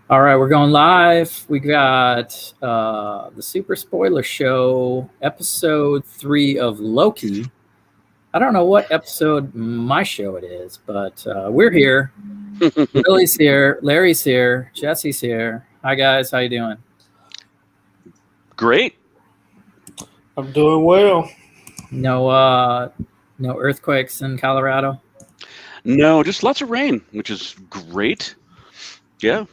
All right, we're going live. We got the Super Spoiler Show, episode 3 of Loki. I don't know what episode my show it is, but we're here. Lily's here, Larry's here, Jesse's here. Hi guys, how you doing? Great. I'm doing well. No earthquakes in Colorado? No, just lots of rain, which is great. Yeah.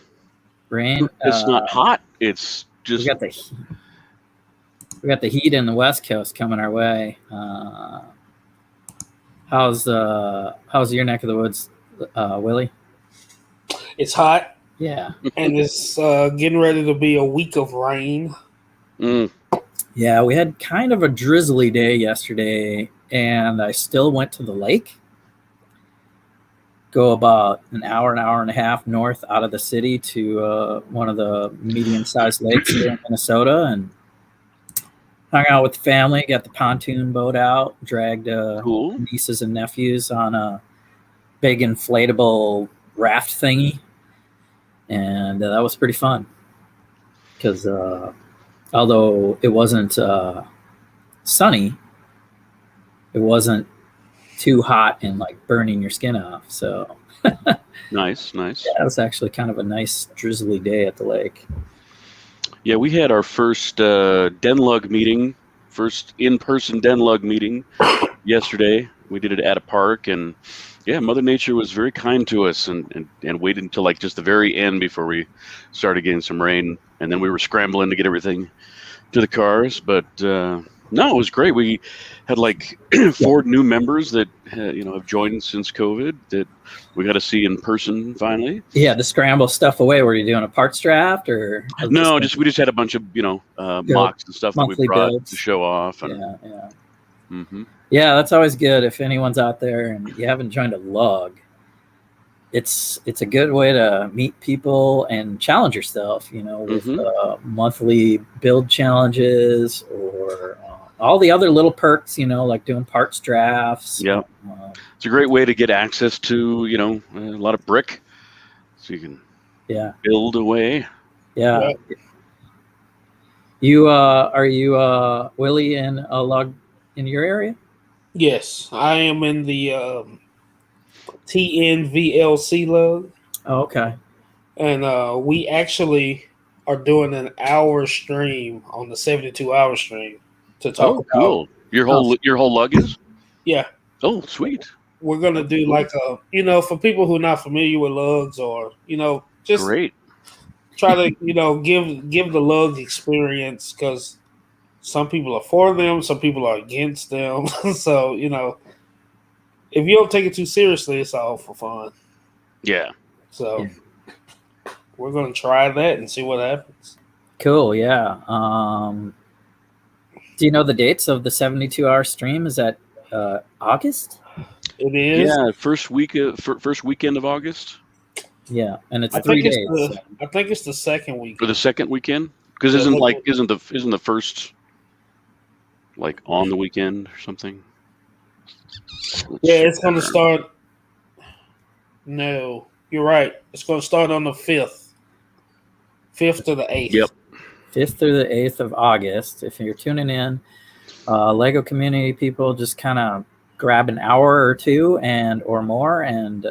Rain. It's not hot. It's just we got the heat in the West Coast coming our way. How's your neck of the woods, Willie? It's hot. Yeah. And it's getting ready to be a week of rain. Yeah, we had kind of a drizzly day yesterday, and I still went to the lake. Go about an hour and a half north out of the city to one of the medium-sized lakes here in Minnesota, and hung out with the family. Got the pontoon boat out, dragged cool. nieces and nephews on a big inflatable raft thingy, and that was pretty fun. Because although it wasn't sunny, it wasn't too hot and like burning your skin off. So nice. Yeah, it was actually kind of a nice drizzly day at the lake. Yeah, we had our first Denlug meeting, first in-person Denlug meeting yesterday. We did it at a park, and yeah, Mother Nature was very kind to us and waited until like just the very end before we started getting some rain, and then we were scrambling to get everything to the cars. But no, it was great. We had like 4 new members that have joined since COVID that we got to see in person finally. Yeah, to scramble stuff away. Were you doing a parts draft or? No, we just had a bunch of mocks and stuff that we brought builds to show off. And, yeah. Mm-hmm. Yeah, that's always good. If anyone's out there and you haven't joined a lug, it's a good way to meet people and challenge yourself. With monthly build challenges or all the other little perks. Like doing parts drafts. Yeah, it's a great way to get access to a lot of brick, so you can build away. Yeah. You are you Willie in a lug in your area? Yes, I am in the TNVLC lug. Oh, okay. And we actually are doing an hour stream on the 72-hour stream to talk about. Cool. Your whole lug is? Yeah. Oh, sweet. We're gonna do like for people who are not familiar with lugs or just great. Try to give the lug experience, because some people are for them, some people are against them. So, if you don't take it too seriously, it's all for fun. Yeah. So we're going to try that and see what happens. Cool, yeah. Do you know the dates of the 72-hour stream? Is that August? It is. Yeah, first weekend of August. Yeah, and it's 3 days. I think it's the second weekend. For the second weekend? Because isn't the first like on the weekend or something? It's going to start. No, you're right. It's going to start on the 5th to the 8th. Yep. 5th through the 8th of August. If you're tuning in, Lego community people, just kind of grab an hour or two or more and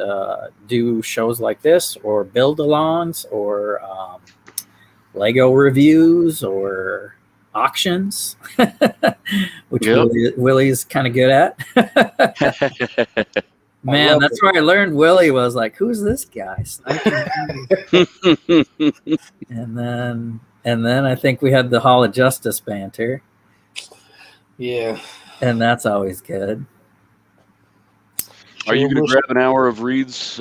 do shows like this, or build alongs, or Lego reviews, or auctions, which Willie's kind of good at. Man, that's where I learned Willie was like, who's this guy? and then I think we had the Hall of Justice banter. Yeah. And that's always good. Are you going to grab an hour of reads,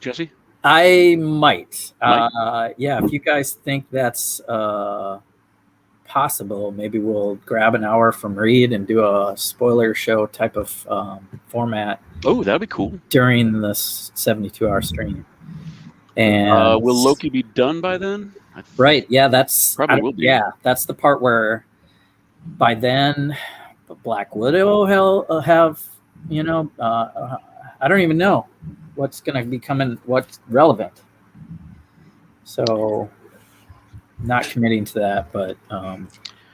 Jesse? I might. Yeah, if you guys think that's possible, maybe we'll grab an hour from Reed and do a spoiler show type of format. Oh, that'd be cool. During this 72-hour stream. And will Loki be done by then? Right. Yeah, that's probably will be. Yeah, that's the part where by then Black Widow will have, I don't even know what's going to be coming, what's relevant. So not committing to that, but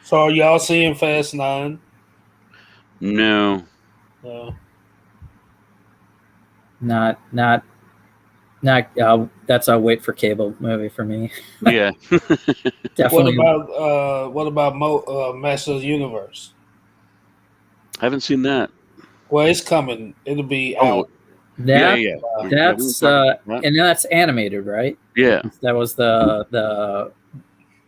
So are y'all seeing Fast 9? No. not. That's a wait for cable movie for me. Yeah. Definitely. What about Master of the Universe? Haven't seen that. Well, it's coming. It'll be Oh, out. That, yeah. That's and that's animated, right? Yeah. That was the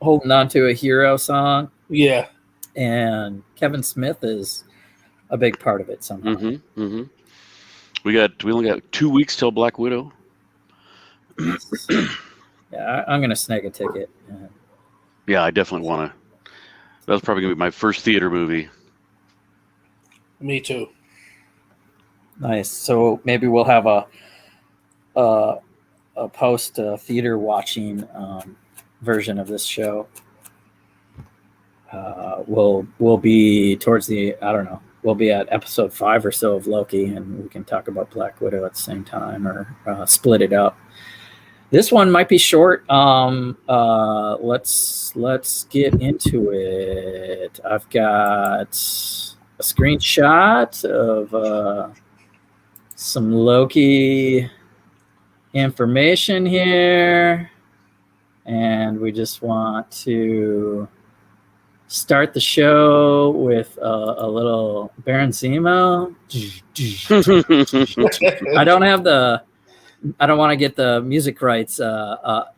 holding on to a hero song, Yeah. and Kevin Smith is a big part of it somehow. Mm-hmm. Mm-hmm. We only got 2 weeks till Black Widow. Nice. Yeah, I'm gonna snag a ticket. Yeah, I definitely want to. That's probably gonna be my first theater movie. Me too. Nice. So maybe we'll have a post theater watching version of this show. We'll be towards the, I don't know, we'll be at episode 5 or so of Loki, and we can talk about Black Widow at the same time, or split it up. This one might be short. Let's get into it. I've got a screenshot of some Loki information here, and we just want to start the show with a little Baron Zemo. I don't want to get the music rights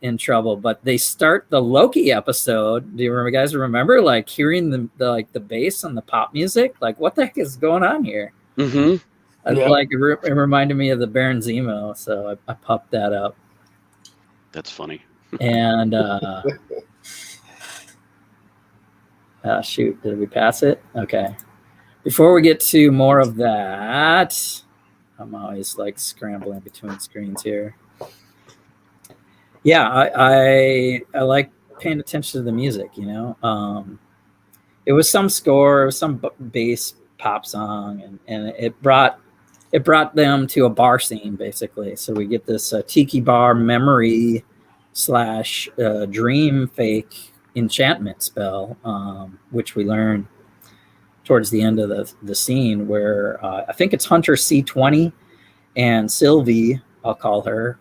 in trouble, but they start the Loki episode. Do you guys remember like hearing the bass and the pop music? Like, what the heck is going on here? Mm-hmm. Like it reminded me of the Baron Zemo, so I popped that up. That's funny. And shoot, did we pass it? Okay. Before we get to more of that, I'm always like scrambling between screens here. Yeah, I like paying attention to the music, you know. It was some score, some bass pop song, and it brought them to a bar scene basically. So we get this tiki bar memory / dream fake enchantment spell, which we learn towards the end of the scene, where I think it's Hunter C20 and Sylvie, I'll call her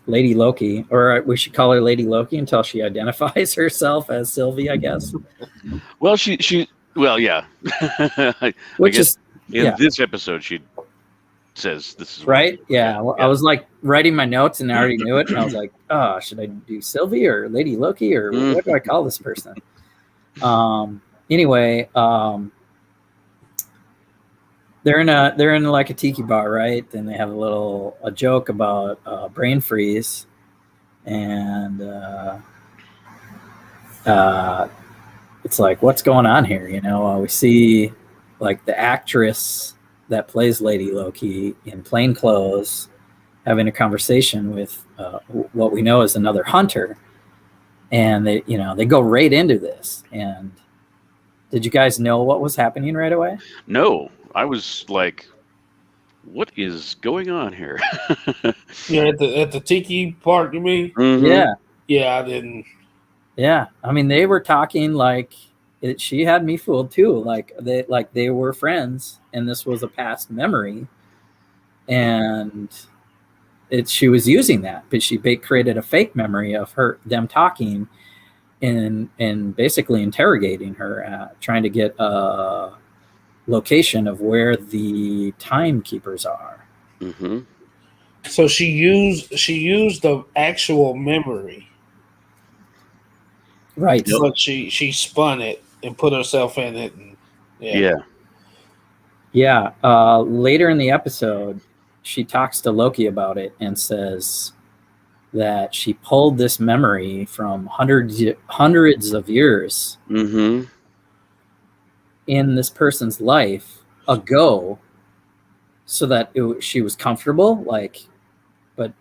Lady Loki, or we should call her Lady Loki until she identifies herself as Sylvie, I guess. Well, well, yeah. Which is in this episode, she says this is right. Yeah. Well, yeah. I was like writing my notes and I already knew it, and I was like, oh, should I do Sylvie or Lady Loki, or what do I call this person? Anyway, they're in like a tiki bar, right? And they have a joke about brain freeze, and it's like, what's going on here? You know, we see like the actress that plays Lady Loki in plain clothes having a conversation with what we know is another hunter, and they go right into this. And did you guys know what was happening right away? No, I was like, what is going on here? Yeah, at the tiki park, you mean? Mm-hmm. Yeah, I didn't. Yeah, I mean, they were talking like she had me fooled too. Like they were friends, and this was a past memory, and she was using that, but she created a fake memory of them talking, and basically interrogating her, trying to get a location of where the timekeepers are. Mm-hmm. So she used the actual memory, right? But she spun it and put herself in it. And, yeah. Later in the episode, she talks to Loki about it and says that she pulled this memory from hundreds of years in this person's life ago, so that she was comfortable. Like, but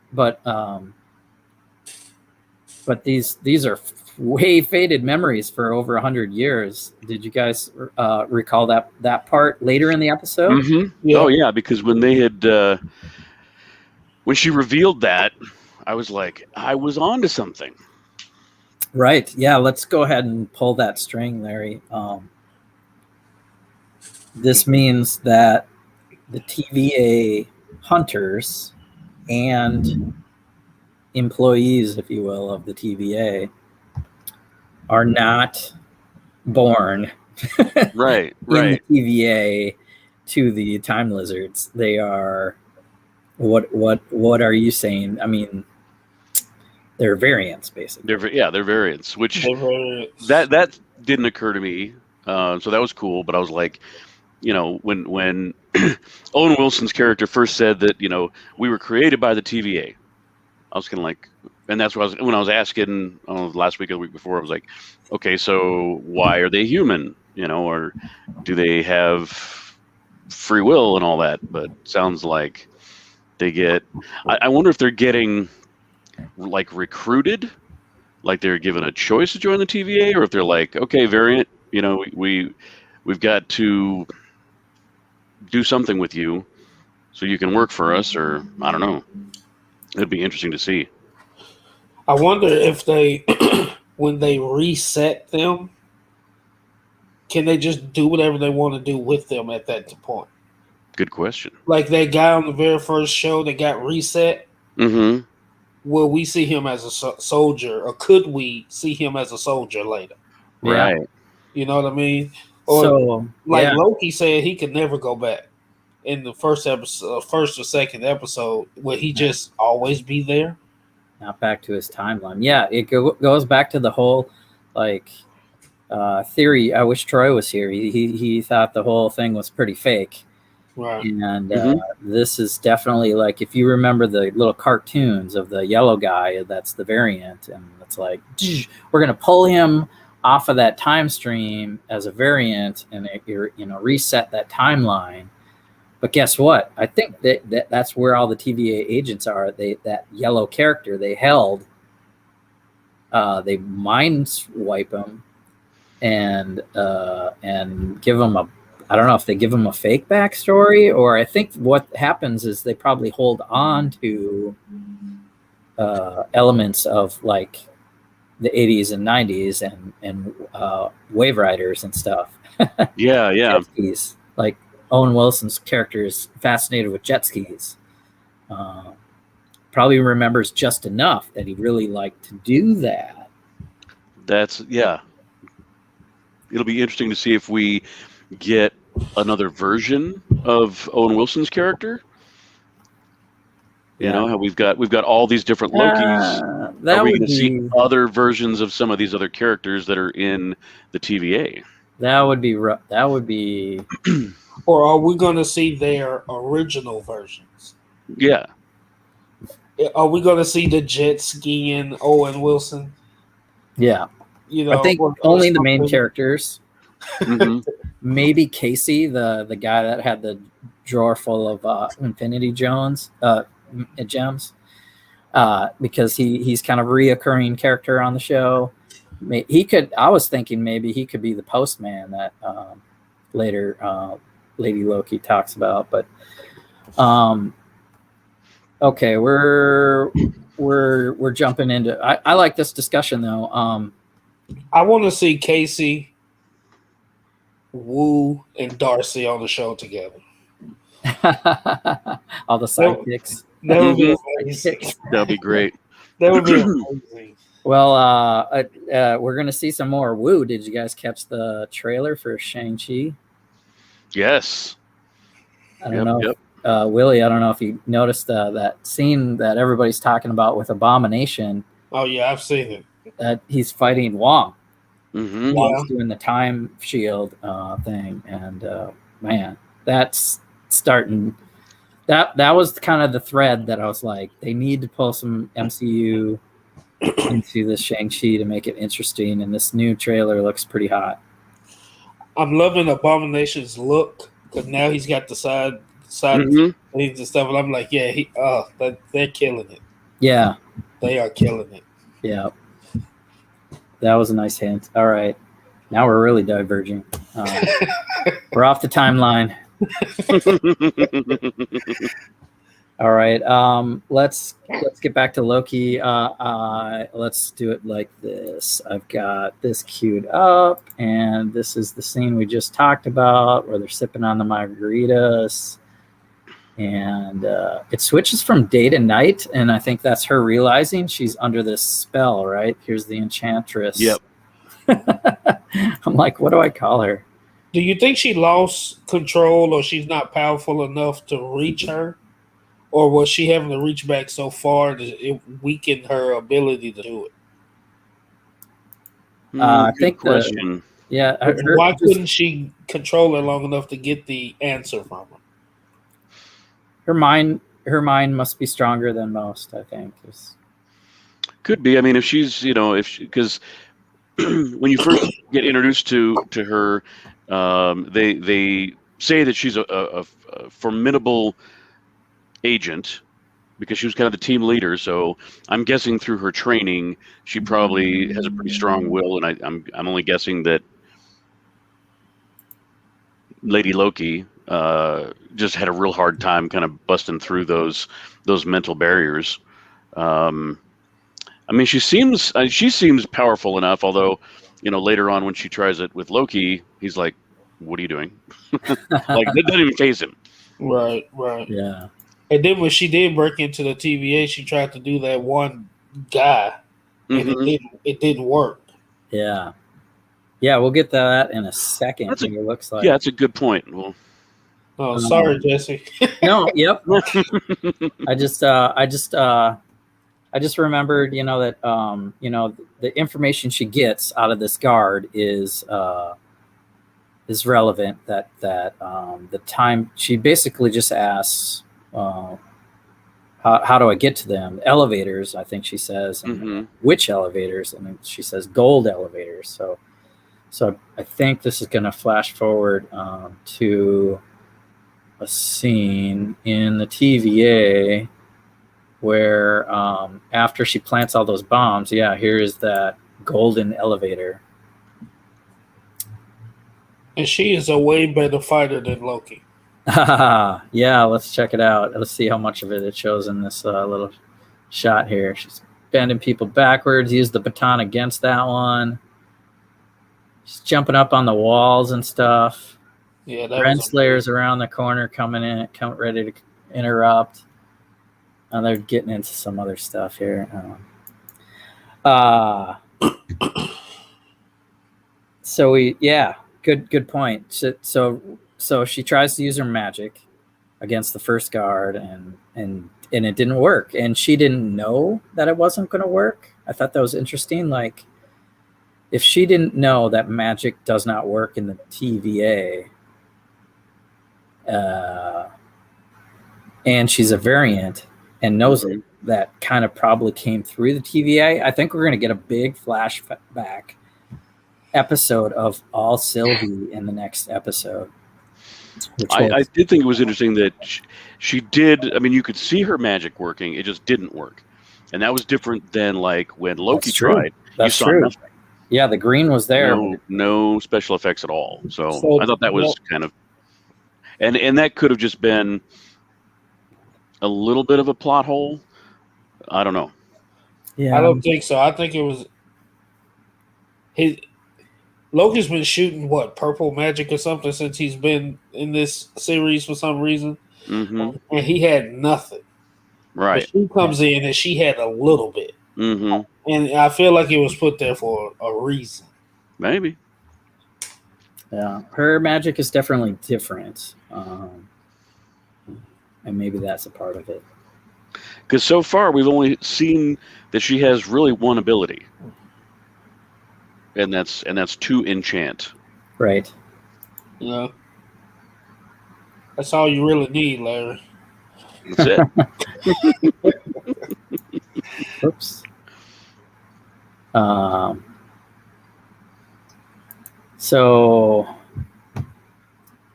these are way faded memories for over 100 years. Did you guys recall that part later in the episode? Mm-hmm. Yeah. Oh yeah, because when they had when she revealed that, I was like, I was on to something. Right. Yeah. Let's go ahead and pull that string, Larry. This means that the TVA hunters and employees, if you will, of the TVA are not born Right. in the Right. TVA to the time lizards. They are what are you saying? I mean, they're variants, basically. They're variants, which They're very- that didn't occur to me. So that was cool, but I was like, when Owen Wilson's character first said that, we were created by the TVA, I was kind of like, and that's what when I was asking last week or the week before, I was like, okay, so why are they human? Or do they have free will and all that? But sounds like they get. I wonder if they're getting like recruited, like they're given a choice to join the TVA, or if they're like, okay, variant, we've got to do something with you so you can work for us, or I don't know. It'd be interesting to see. I wonder if they, when they reset them, can they just do whatever they want to do with them at that point? Good question. Like that guy on the very first show that got reset. Mm-hmm. Will we see him as a soldier, or could we see him as a soldier later? Right. You know what I mean? Or So, like yeah. Loki said, he could never go back in the first episode, first or second episode. Will he just always be there? Not back to his timeline. Yeah, it goes back to the whole theory. I wish Troy was here. He thought the whole thing was pretty fake. Right. And this is definitely like, if you remember the little cartoons of the yellow guy, that's the variant, and it's like, we're going to pull him off of that time stream as a variant and reset that timeline. But guess what? I think that's where all the TVA agents are. That yellow character they held, they mind wipe him and give him a. I don't know if they give him a fake backstory, or I think what happens is they probably hold on to elements of like the 80s and 90s and Wave Riders and stuff. Yeah. Jet skis. Like Owen Wilson's character is fascinated with jet skis. Probably remembers just enough that he really liked to do that. It'll be interesting to see if we get another version of Owen Wilson's character. You know how we've got all these different Lokis. Are we going to see other versions of some of these other characters that are in the TVA? That would be. Or are we going to see their original versions? Yeah. Are we going to see the jet skiing Owen Wilson? Yeah. I think only the main characters. Mm-hmm. Maybe Casey, the guy that had the drawer full of Infinity gems, because he's kind of a reoccurring character on the show. I was thinking maybe he could be the postman that later Lady Loki talks about. But okay, we're jumping into. I like this discussion though. I want to see Casey, Wu, and Darcy on the show together. All the sidekicks. That would be amazing. That'd be great. That would be amazing. Well, we're going to see some more Wu. Did you guys catch the trailer for Shang-Chi? Yes. I don't know. Willie, I don't know if you noticed that scene that everybody's talking about with Abomination. Oh, yeah, I've seen it. That he's fighting Wong. Mm-hmm. Wong's doing the time shield thing. And, man, that's starting. That was kind of the thread that I was like, they need to pull some MCU into this Shang-Chi to make it interesting. And this new trailer looks pretty hot. I'm loving Abomination's look, because now he's got the side Mm-hmm. and stuff. And I'm like, yeah, they're killing it. Yeah. They are killing it. Yeah. That was a nice hint. All right. Now we're really diverging. We're off the timeline. All right. Let's get back to Loki. Let's do it like this. I've got this queued up, and this is the scene we just talked about where they're sipping on the margaritas, and it switches from day to night, and I think that's her realizing she's under this spell. Right? Here's the enchantress. Yep. I'm like, what do I call her? Do you think she lost control, or she's not powerful enough to reach her? Or was she having to reach back so far that it weakened her ability to do it? I think question. Why couldn't she control her long enough to get the answer from her? Her mind must be stronger than most, I think. Could be. I mean, if she's, because when you first get introduced to her, they say that she's a formidable agent because she was kind of the team leader. So I'm guessing through her training, she probably has a pretty strong will, and I'm only guessing that Lady Loki just had a real hard time kind of busting through those mental barriers. I mean, she seems powerful enough, although, later on when she tries it with Loki, he's like, "What are you doing?" Like, it doesn't even phase him. Right. Yeah. And then when she did break into the TVA, she tried to do that one guy, and it didn't work. Yeah. Yeah, we'll get to that in a second. It looks like. Yeah, that's a good point. Well, sorry, Jesse. No, yep. I just remembered, that the information she gets out of this guard is relevant. That the time she basically just asks, how do I get to them? Elevators, I think she says. And which elevators? And then she says gold elevators. So I think this is going to flash forward to a scene in the TVA where after she plants all those bombs, here is that golden elevator. And she is a way better fighter than Loki. Yeah, let's check it out. Let's see how much of it shows in this little shot here. She's bending people backwards, used the baton against that one. She's jumping up on the walls and stuff. Yeah, Renslayer's around the corner coming ready to interrupt. And they're getting into some other stuff here. Good point. So she tries to use her magic against the first guard, and it didn't work. And she didn't know that it wasn't going to work. I thought that was interesting. Like, if she didn't know that magic does not work in the TVA, and she's a variant and knows it, that kind of probably came through the TVA. I think we're going to get a big flashback episode of all Sylvie in the next episode. I did think it was interesting that she did. I mean, you could see her magic working; it just didn't work, and that was different than like when Loki tried. That's you saw true. Nothing. Yeah, the green was there. No special effects at all. So I thought that was kind of, and that could have just been a little bit of a plot hole. I don't know. Yeah, I don't think so. I think it was Loki's been shooting purple magic or something since he's been in this series for some reason, and he had nothing. Right. But she comes in and she had a little bit, and I feel like it was put there for a reason. Maybe. Yeah, her magic is definitely different, and maybe that's a part of it. Because so far we've only seen that she has really one ability. And that's to enchant. Right. Yeah. That's all you really need, Larry. That's it. Oops. So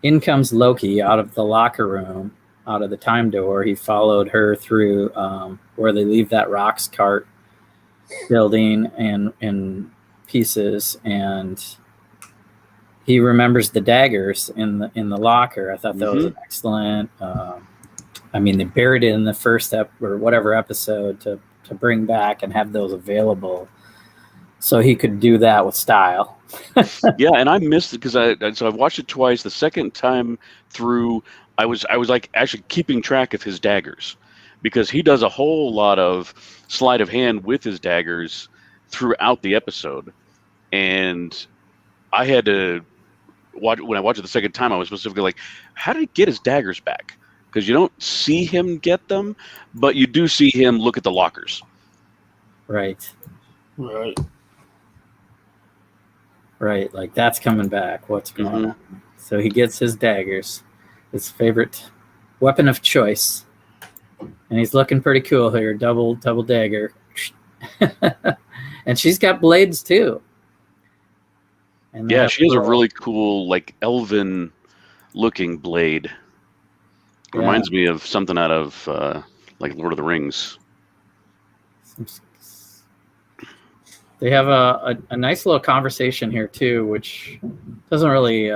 in comes Loki out of the locker room, out of the time door. He followed her through where they leave that rocks cart building and pieces, and he remembers the daggers in the locker. I thought that was an excellent I mean, they buried it in the first or whatever episode to bring back and have those available, so he could do that with style. Yeah, and I missed it because I've watched it twice. The second time through, I was like actually keeping track of his daggers, because he does a whole lot of sleight of hand with his daggers throughout the episode, and I had to watch when I watched it the second time. I was specifically like, how did he get his daggers back? Because you don't see him get them, but you do see him look at the lockers. Right. Right. Like that's coming back. What's going on? So he gets his daggers, his favorite weapon of choice, and he's looking pretty cool here. Double dagger, and she's got blades too. And yeah, she has a really cool, like, elven-looking blade. Yeah. Reminds me of something out of like Lord of the Rings. They have a nice little conversation here too, which doesn't really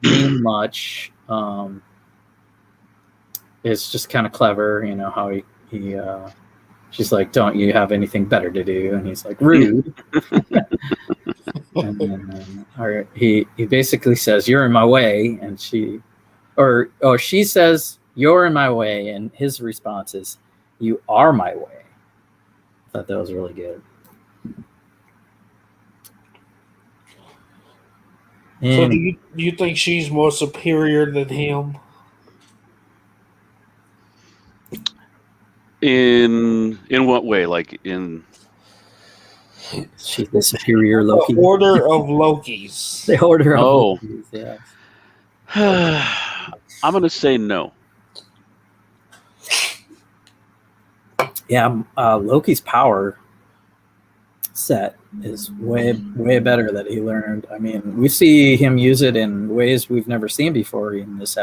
mean much. It's just kind of clever, you know, how he she's like, "Don't you have anything better to do?" And he's like, "Rude." And then he basically says, "You're in my way," and she says, "You're in my way," and his response is, "You are my way." I thought that was really good. So do you think she's more superior than him? In what way? Like in she's the superior Loki. The order of Lokis. The order of Lokis, yeah. I'm gonna say no. Yeah, Loki's power set is way better that he learned. I mean, we see him use it in ways we've never seen before in this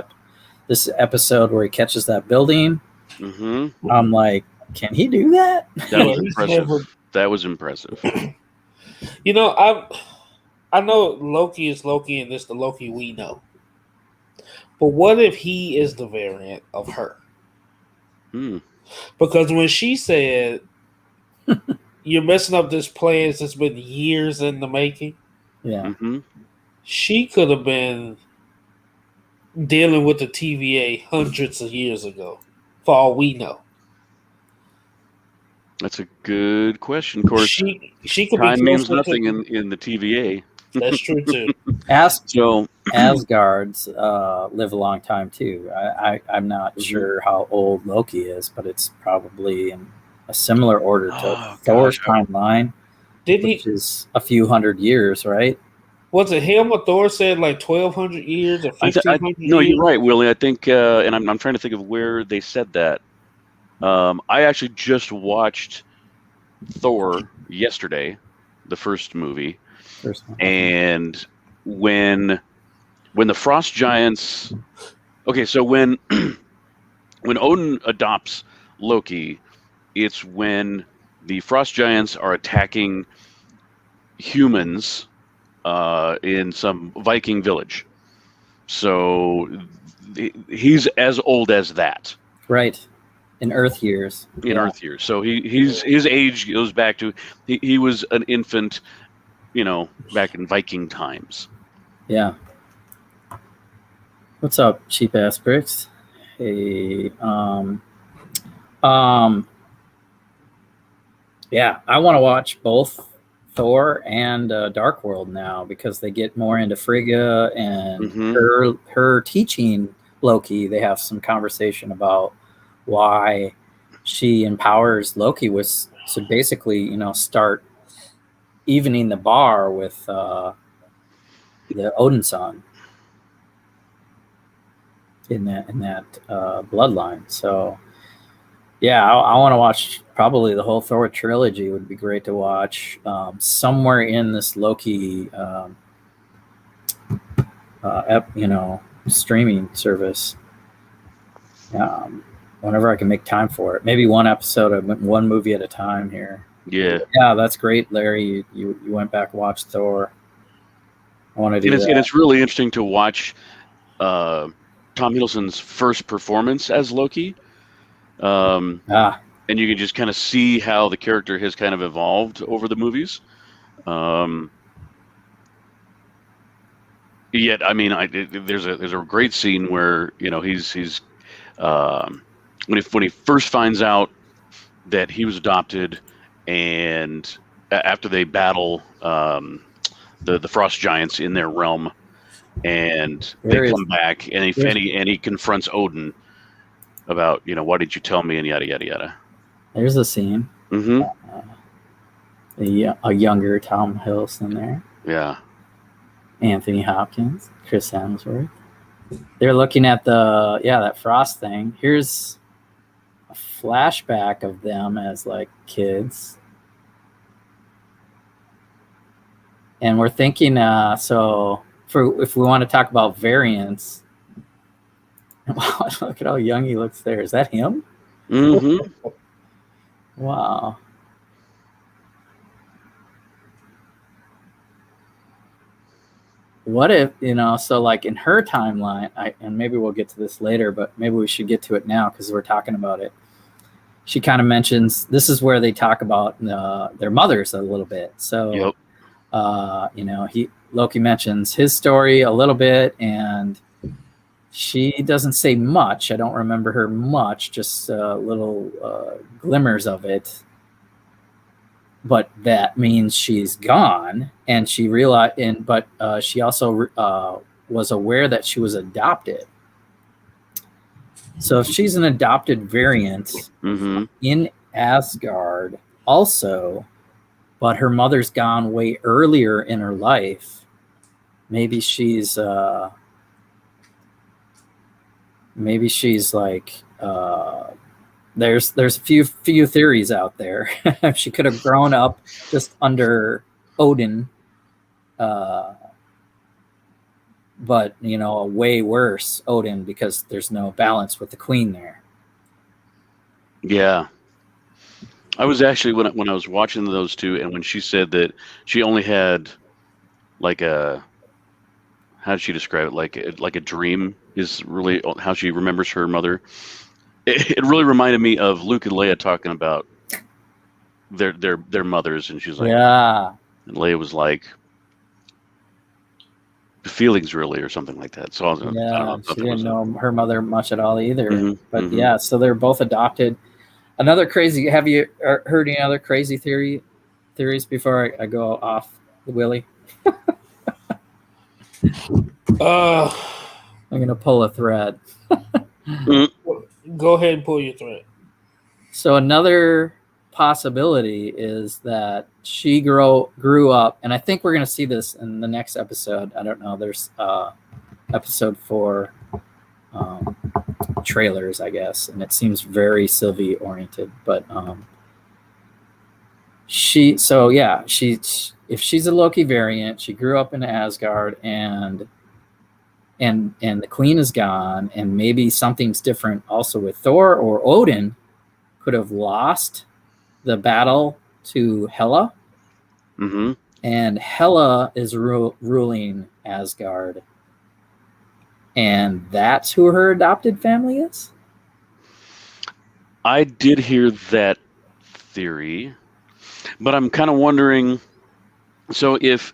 episode where he catches that building. Mm-hmm. I'm like, can he do that? That was impressive. That was impressive. You know, I know Loki is Loki and this the Loki we know. But what if he is the variant of her? Because when she said, "You're messing up this plan that's been years in the making," she could have been dealing with the TVA hundreds of years ago, for all we know. That's a good question. Of course, she could time be means nothing in the TVA. That's true too. Asgards live a long time too. I'm not sure how old Loki is, but it's probably in a similar order to Thor's timeline, which is a few hundred years, right? Was it him or Thor said like 1,200 years or 1,500 years? No, you're right, Willie. I think, and I'm trying to think of where they said that. I actually just watched Thor yesterday, the first movie, and when the frost giants, so when Odin adopts Loki, it's when the frost giants are attacking humans in some Viking village. So he's as old as that, right? In Earth years. Earth years. So his age goes back to he was an infant, back in Viking times. Yeah. What's up, cheap ass bricks? Hey, yeah, I want to watch both Thor and Dark World now because they get more into Frigga and her teaching Loki. They have some conversation about why she empowers Loki was to basically, start evening the bar with the Odin son in that bloodline. So yeah, I want to watch probably the whole Thor trilogy. Would be great to watch somewhere in this Loki streaming service. Whenever I can make time for it, maybe one episode, one movie at a time here. Yeah, that's great, Larry. You went back and watched Thor. I want to do that. And it's really interesting to watch Tom Hiddleston's first performance as Loki, And you can just kind of see how the character has kind of evolved over the movies. Yet, I mean, there's a great scene where he's when he first finds out that he was adopted, and after they battle the frost giants in their realm, and they come back, and he confronts Odin about why did you tell me, and yada yada yada. There's a scene. Mm-hmm. A younger Tom Hiddleston there. Yeah. Anthony Hopkins, Chris Hemsworth. They're looking at that frost thing. Here's a flashback of them as like kids. And we're thinking, if we want to talk about variants, look at how young he looks there. Is that him? Mm-hmm. Wow. What if, so like in her timeline, and maybe we'll get to this later, but maybe we should get to it now because we're talking about it. She kind of mentions, this is where they talk about their mothers a little bit. So, yep. Loki mentions his story a little bit, and she doesn't say much. I don't remember her much, just little glimmers of it. But that means she's gone, and she realized, but she also was aware that she was adopted. So if she's an adopted variant mm-hmm. in Asgard, also, but her mother's gone way earlier in her life, maybe she's like. There's a few theories out there. She could have grown up just under Odin, but a way worse Odin because there's no balance with the queen there. Yeah, I was actually when I was watching those two, and when she said that she only had like how did she describe it? Like a dream is really how she remembers her mother. It really reminded me of Luke and Leia talking about their mothers, and she's like, yeah. And Leia was like, feelings really, or something like that. So I don't know, she didn't know her mother much at all either. Mm-hmm, but yeah, so they're both adopted. Another crazy. Have you heard any other crazy theories before I go off the Willie? I'm gonna pull a thread. Go ahead and pull your thread. So another possibility is that she grew up, and I think we're going to see this in the next episode. I don't know. There's episode 4 trailers, I guess, and it seems very Sylvie oriented. But if she's a Loki variant, she grew up in Asgard, and the queen is gone, and maybe something's different also with Thor, or Odin could have lost the battle to Hela. Mm-hmm. And Hela is ruling Asgard, and that's who her adopted family is. I did hear that theory, but I'm kind of wondering, so if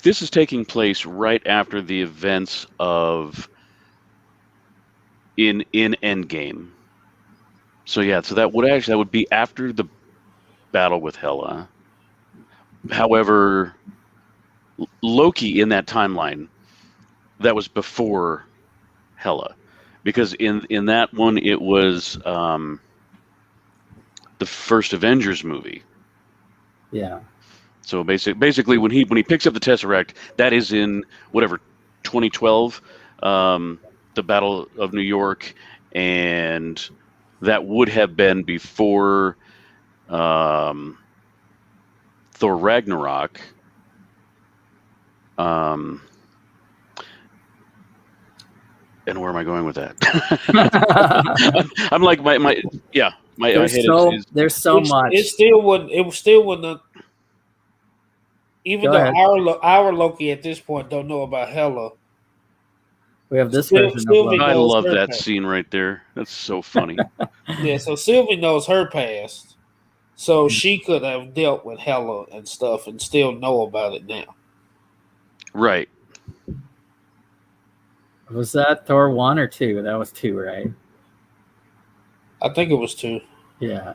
this is taking place right after the events of in Endgame, so that would be after the battle with Hela. However, Loki in that timeline, that was before Hela, because in that one it was the first Avengers movie. Yeah. So basically, when he picks up the Tesseract, that is in whatever 2012, the Battle of New York, and that would have been before Thor Ragnarok. And where am I going with that? I'm like my there's head so, there's so much. It still wouldn't. Even though our Loki at this point don't know about Hela, We have this Sylvie version of Loki. knows I love her that past. scene right there. That's so funny. Yeah, so Sylvie knows her past, so she could have dealt with Hela and stuff and still know about it now. Right. Was that Thor 1 or 2? That was 2, right? I think it was 2. Yeah.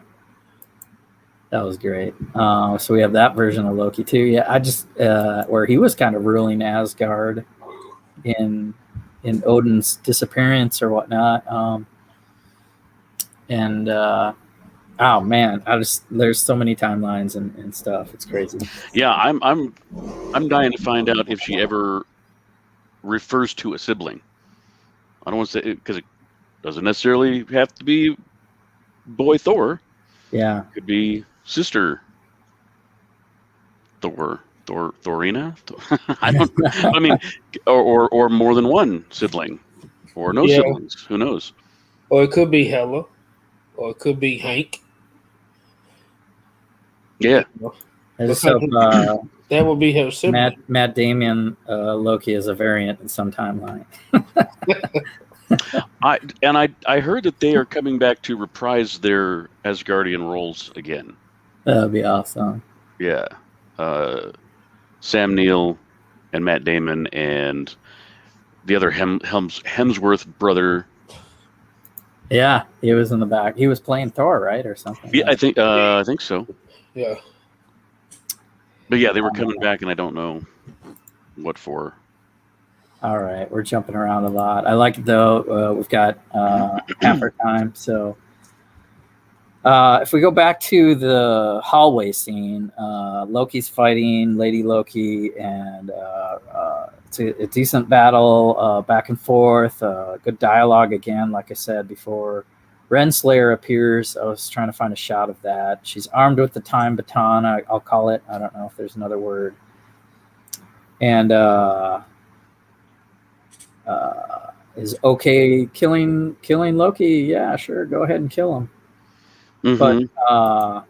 That was great. So we have that version of Loki too. Yeah, I just where he was kind of ruling Asgard in Odin's disappearance or whatnot. Oh man, there's so many timelines and stuff. It's crazy. Yeah, I'm dying to find out if she ever refers to a sibling. I don't want to say it because it doesn't necessarily have to be boy Thor. Yeah. It could be sister Thorina. I don't. I mean, or more than one sibling, or no siblings. Who knows? Or it could be Hela, or it could be Hank. Yeah. I just hope that would be her sibling. Matt Damon Loki is a variant in some timeline. I heard that they are coming back to reprise their Asgardian roles again. That'd be awesome. Yeah. Sam Neill and Matt Damon and the other Hemsworth brother. Yeah, he was in the back. He was playing Thor, right, or something. Yeah, I think so. Yeah. But yeah, they were coming back, and I don't know what for. All right, we're jumping around a lot. I like it though. We've got half our time, so if we go back to the hallway scene, Loki's fighting Lady Loki, and it's a decent battle, back and forth. Good dialogue again, like I said before. Renslayer appears. I was trying to find a shot of that. She's armed with the time baton. I'll call it. I don't know if there's another word. And is okay killing Loki? Yeah, sure. Go ahead and kill him. Mm-hmm. But I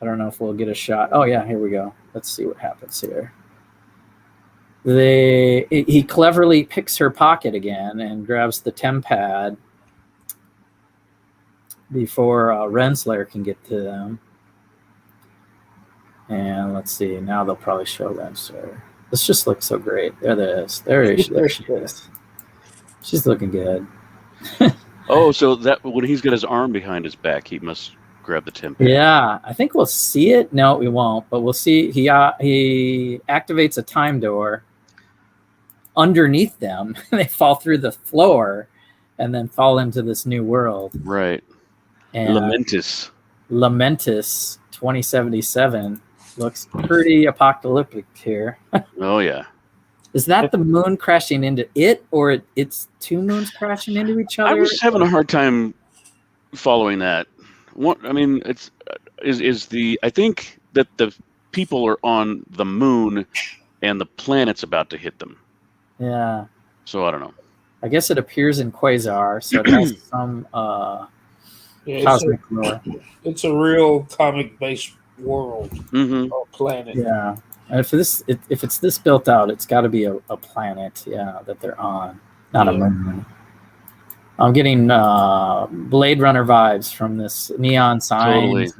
don't know if we'll get a shot. Oh yeah, here we go. Let's see what happens here. He cleverly picks her pocket again and grabs the tempad before Renslayer can get to them. And let's see. Now they'll probably show Renslayer. This just looks so great. There it is. There she is. She's looking good. Oh, so that when he's got his arm behind his back, he must grab the tempad. Yeah, I think we'll see it. No, we won't. But we'll see. He activates a time door underneath them. They fall through the floor and then fall into this new world. Right. And Lamentis 2077 looks pretty apocalyptic here. Oh yeah. Is that the moon crashing into it, or it's two moons crashing into each other? I was having a hard time following that. I mean, I think that the people are on the moon and the planet's about to hit them. Yeah. So I don't know. I guess it appears in Quasar, so it has some cosmic lore. It's a real comic-based world or planet. Yeah. And if it's this built out, it's got to be a planet, that they're on, not a moon. I'm getting Blade Runner vibes from this neon sign. Totally.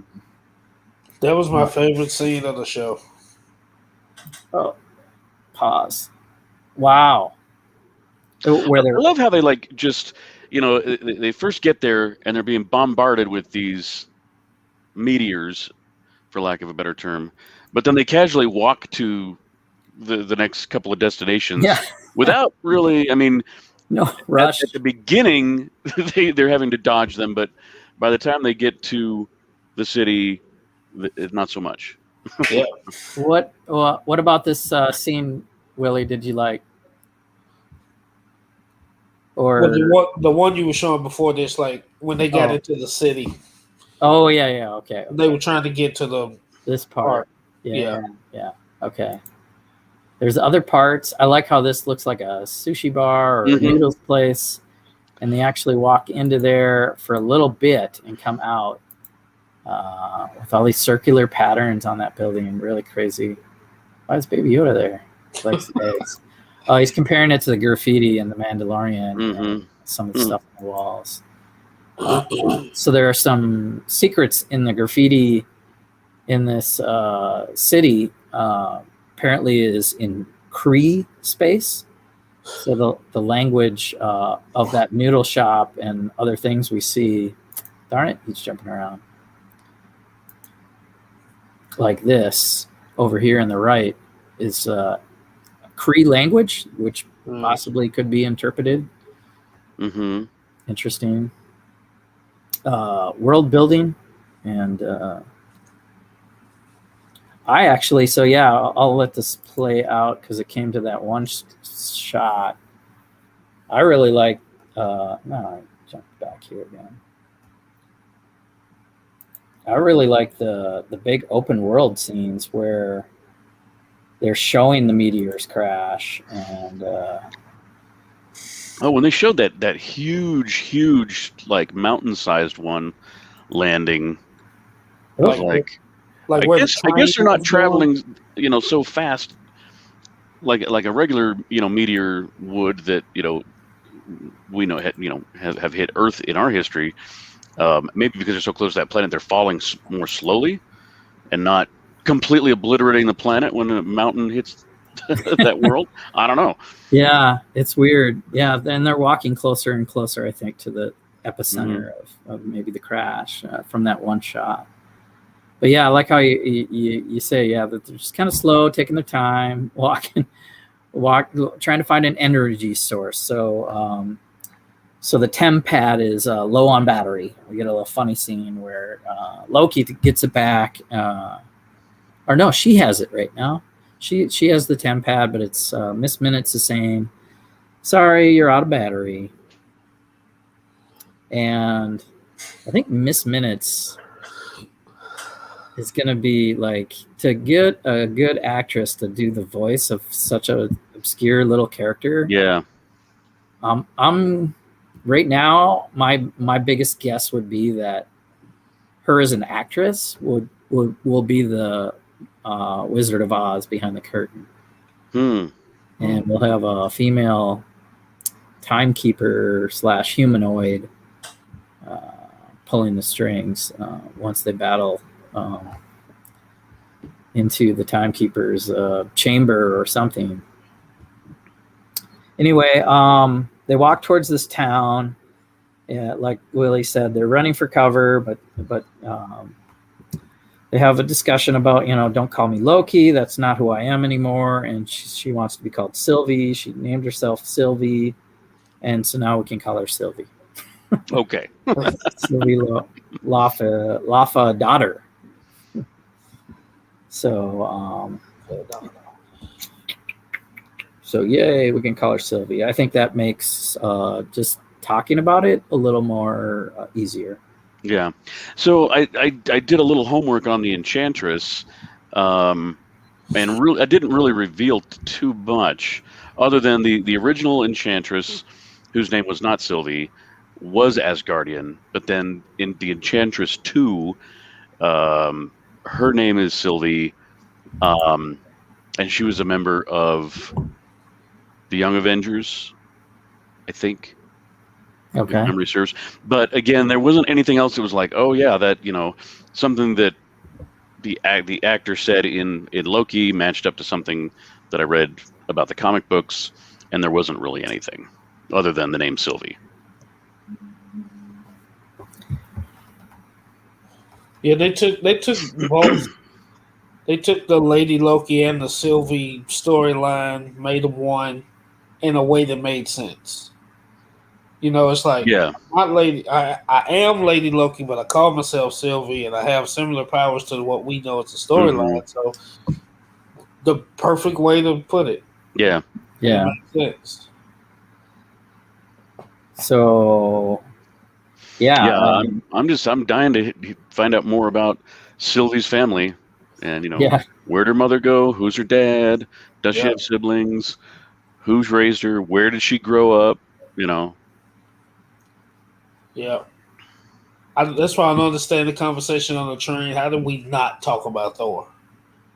That was my favorite scene of the show. Oh, pause. Wow. I love how they they first get there and they're being bombarded with these meteors, for lack of a better term, but then they casually walk to the next couple of destinations without really, no rush. At the beginning, they're having to dodge them, but by the time they get to the city, not so much. Yeah. What about this scene, Willie? Did you like? Or the one you were showing before this, like when they got into the city. Oh yeah, okay. They were trying to get to this part. Yeah. Okay. There's other parts. I like how this looks like a sushi bar or a noodles place, and they actually walk into there for a little bit and come out with all these circular patterns on that building. Really crazy. Why is Baby Yoda there? Like eggs. He's comparing it to the graffiti in The Mandalorian and some of the stuff on the walls. So there are some secrets in the graffiti in this city. Apparently is in Cree space. So the language of that noodle shop and other things we see, darn it, he's jumping around. Like this over here on the right is Cree language, which possibly could be interpreted. Interesting. World building and I actually, so yeah, I'll let this play out because it came to that one shot. I really like, no, I jumped back here again. I really like the big open world scenes where they're showing the meteors crash and. When they showed that huge, like mountain-sized one landing, I guess they're not traveling, so fast, like a regular, meteor would that, we know, have hit Earth in our history. Maybe because they're so close to that planet, they're falling more slowly and not completely obliterating the planet when a mountain hits that world. I don't know. Yeah, it's weird. Yeah, then they're walking closer and closer, I think, to the epicenter of maybe the crash from that one shot. But yeah, I like how you say, yeah, that they're just kind of slow, taking their time, trying to find an energy source. So so the temp pad is low on battery. We get a little funny scene where Loki gets it back. Or no, she has it right now. She has the temp pad, but it's Miss Minutes is saying, sorry, you're out of battery. And I think Miss Minutes is going to be like, to get a good actress to do the voice of such an obscure little character. Yeah. I'm right now, my biggest guess would be that her as an actress will be the Wizard of Oz behind the curtain. And we'll have a female timekeeper / humanoid pulling the strings once they battle into the timekeeper's chamber or something. Anyway, they walk towards this town. Yeah, like Willie said, they're running for cover, but they have a discussion about, don't call me Loki. That's not who I am anymore. And she wants to be called Sylvie. She named herself Sylvie. And so now we can call her Sylvie. Okay. Sylvie Lafa daughter. So yay, we can call her Sylvie. I think that makes just talking about it a little more easier. Yeah. So I did a little homework on the Enchantress, and really, I didn't really reveal too much, other than the original Enchantress, whose name was not Sylvie, was Asgardian. But then in the Enchantress 2, her name is Sylvie, and she was a member of the Young Avengers, I think. Okay. If memory serves. But again, there wasn't anything else that was like, oh yeah, that, something that the actor said in Loki matched up to something that I read about the comic books, and there wasn't really anything other than the name Sylvie. Yeah, they took both. They took the Lady Loki and the Sylvie storyline, made them one in a way that made sense. It's like, yeah, not Lady. I am Lady Loki, but I call myself Sylvie, and I have similar powers to what we know as a storyline. So, the perfect way to put it. Yeah, yeah, it makes sense. So, yeah. I'm dying to find out more about Sylvie's family, and where'd her mother go? Who's her dad? Does she have siblings? Who's raised her? Where did she grow up? Yeah. That's why I don't understand the conversation on the train. How did we not talk about Thor?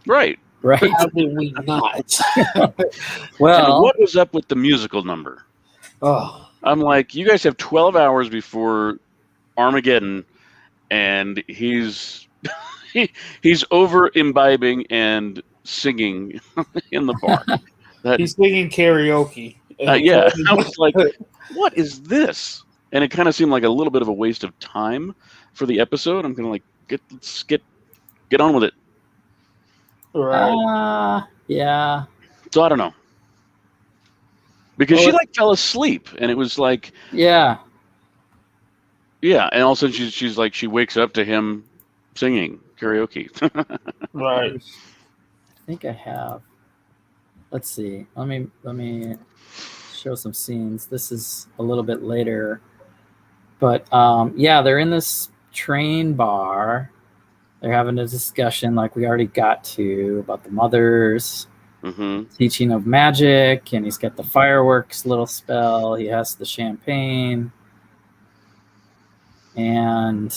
Right. Right. How did we not? Well, And what was up with the musical number? Oh, I'm like, you guys have 12 hours before Armageddon, and he's he's over imbibing and singing in the bar. That he's singing karaoke. yeah, I was like, what is this? And it kind of seemed like a little bit of a waste of time for the episode. I'm kind of like, let's get on with it. Right. yeah. So I don't know, because Well, she like fell asleep, and it was like, yeah. yeah, and all of a sudden she's like, she wakes up to him singing karaoke. Right. I think I have. Let's see. Let me show some scenes. This is a little bit later, but yeah, they're in this train bar. They're having a discussion, like we already got to, about the mothers teaching of magic, and he's got the fireworks little spell. He has the champagne, and